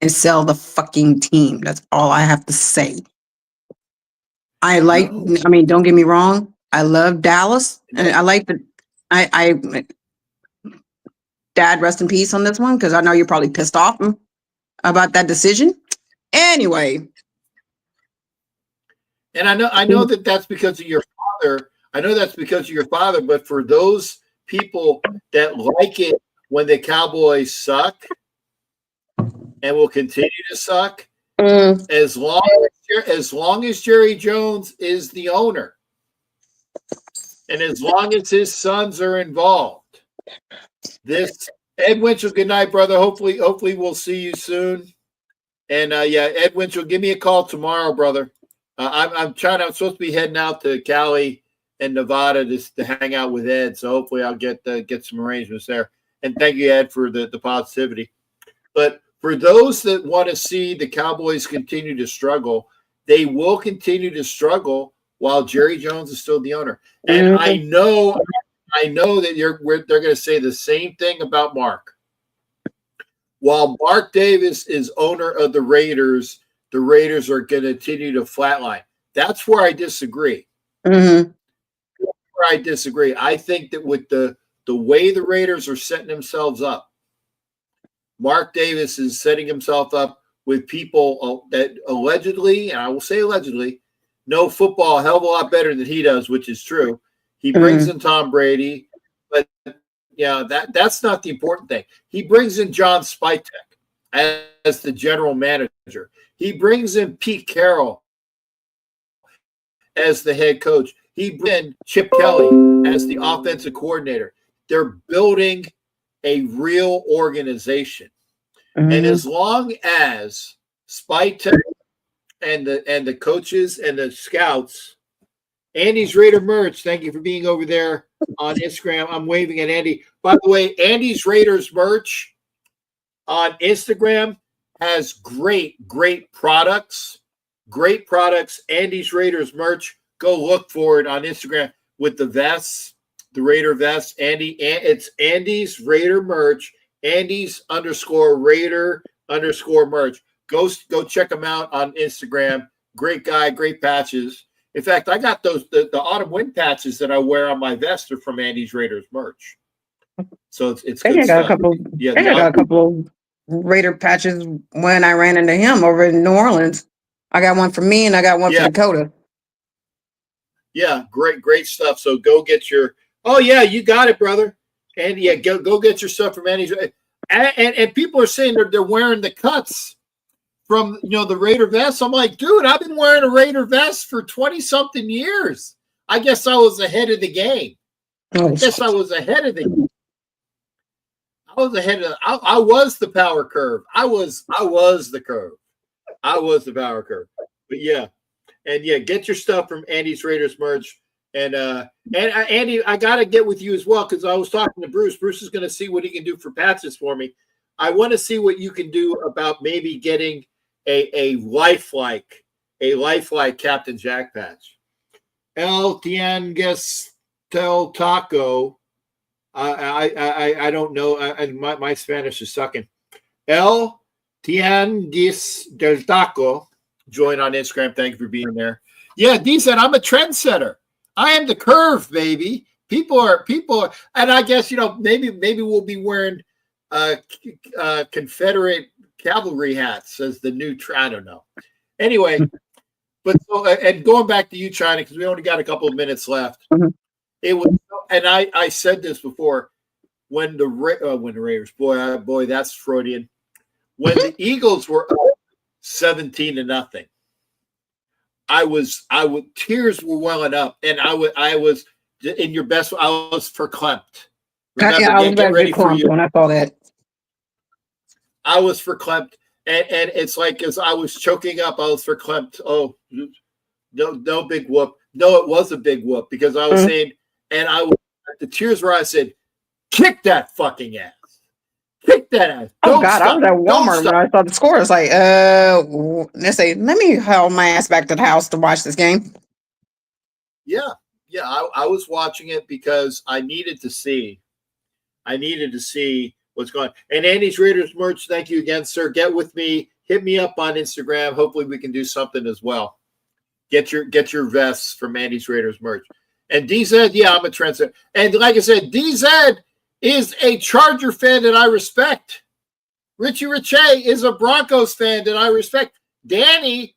and sell the fucking team. That's all I have to say. I mean, don't get me wrong. I love Dallas, and I like Dad, rest in peace on this one, because I know you're probably pissed off about that decision. Anyway. And I know that's because of your father. I know that's because of your father, but for those people that like it when the Cowboys suck and will continue to suck, as long as Jerry Jones is the owner, and as long as his sons are involved, this Ed Winchell, good night, brother. Hopefully we'll see you soon. And Ed Winchell, give me a call tomorrow, brother. I'm supposed to be heading out to Cali and Nevada to hang out with Ed. So hopefully I'll get some arrangements there. And thank you, Ed, for the positivity. But for those that want to see the Cowboys continue to struggle, they will continue to struggle while Jerry Jones is still the owner. And I know that they're going to say the same thing about Mark. While Mark Davis is owner of the Raiders are going to continue to flatline. That's where I disagree. I disagree. I think that with the way the Raiders are setting themselves up, Mark Davis is setting himself up with people that allegedly, and I will say allegedly, know football a hell of a lot better than he does, which is true. He brings in Tom Brady, but that's not the important thing. He brings in John Spytek as the general manager. He brings in Pete Carroll as the head coach. He brings in Chip Kelly as the offensive coordinator. They're building a real organization. Mm-hmm. And as long as Spike and the coaches and the scouts, Andy's Raider merch, thank you for being over there on Instagram. I'm waving at Andy. By the way, Andy's Raiders merch on Instagram has great products. Great products. Andy's Raiders merch. Go look for it on Instagram with the vests, the Raider vests. It's Andy's Raider merch. Andy's _Raider _merch. Go check him out on Instagram. Great guy, great patches. In fact, I got the autumn wind patches that I wear on my vest are from Andy's Raiders merch. So it's good stuff. I got a couple of Raider patches when I ran into him over in New Orleans. I got one for me and I got one for Dakota. Yeah, great stuff. So go get your. Oh yeah, you got it, brother. And yeah, go get your stuff from Andy's. And people are saying they're wearing the cuts from the Raider vest. I'm like, dude, I've been wearing a Raider vest for 20-something years. I guess I was ahead of the game. I was ahead of the game. I was the power curve. I was the curve. I was the power curve. But yeah. And yeah, get your stuff from Andy's Raiders merch. And Andy, I gotta get with you as well because I was talking to Bruce. Bruce is gonna see what he can do for patches for me. I want to see what you can do about maybe getting a lifelike Captain Jack patch. El Tianguis del Taco. I don't know. My Spanish is sucking. El Tianguis del Taco. Join on Instagram. Thank you for being there. Yeah, D said I'm a trendsetter. I am the curve, baby. People are, and I guess maybe we'll be wearing Confederate cavalry hats as the new I don't know. Anyway, but and going back to you, China, because we only got a couple of minutes left. Mm-hmm. It was, and I said this before when the Raiders, boy, that's Freudian. When the Eagles were up 17-0, I was tears were welling up, and I was in your best. I was verklempt. Remember, I was ready for you when I saw that. I was verklempt, and it's like as I was choking up, I was verklempt. Oh, no big whoop. No, it was a big whoop because I was saying, and the tears were. I said, "Kick that fucking ass! Kick that ass!" Oh God, I was at Walmart when I saw the score. It's like, they say, let me haul my ass back to the house to watch this game. Yeah. I was watching it because I needed to see what's going on. And Andy's Raiders merch, thank you again, sir. Get with me. Hit me up on Instagram. Hopefully we can do something as well. Get your vests from Andy's Raiders merch. And DZ, yeah, I'm a trendsetter. And like I said, DZ is a Charger fan that I respect. Richie Riche is a Broncos fan that I respect. Danny,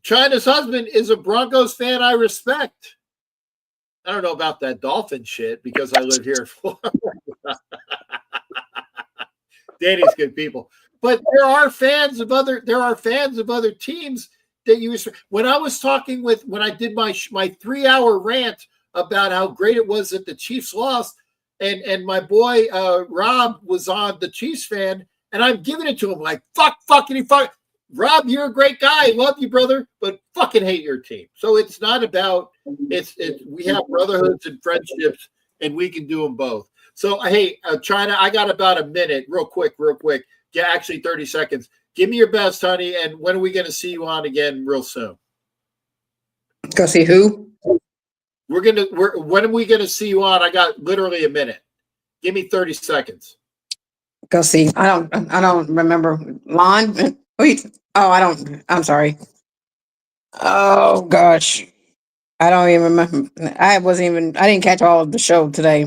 China's husband, is a Broncos fan I respect. I don't know about that Dolphin shit because I live here in Florida. Danny's good people. But there are fans of other teams that you respect. When I did my 3-hour rant about how great it was that the Chiefs lost, and my boy Rob was on the Chiefs fan, and I'm giving it to him like fuck. Rob, you're a great guy. Love you, brother, but fucking hate your team. So it's not about we have brotherhoods and friendships, and we can do them both. So hey, China, I got about a minute, real quick. Yeah, actually 30 seconds. Give me your best, honey. And when are we going to see you on again real soon? Go see who? When are we going to see you on? I got literally a minute. Give me 30 seconds. Go see. I don't remember. Lon? Wait. Oh, I'm sorry. Oh gosh. I don't even remember. I didn't catch all of the show today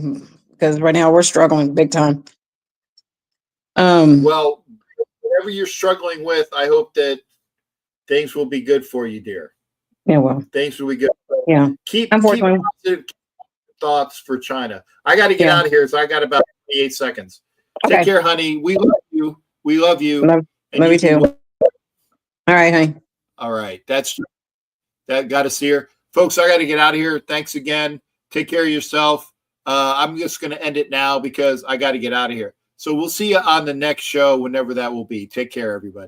because right now we're struggling big time. Well, whatever you're struggling with, I hope that things will be good for you, dear. Yeah, well. Things will be good. Yeah. Keep positive thoughts for China. I got to get out of here, so I got about 28 seconds. Okay. Take care, honey. We love you. Love you too. All right, honey. All right. That got us here. Folks, I got to get out of here. Thanks again. Take care of yourself. I'm just going to end it now because I got to get out of here. So we'll see you on the next show, whenever that will be. Take care, everybody.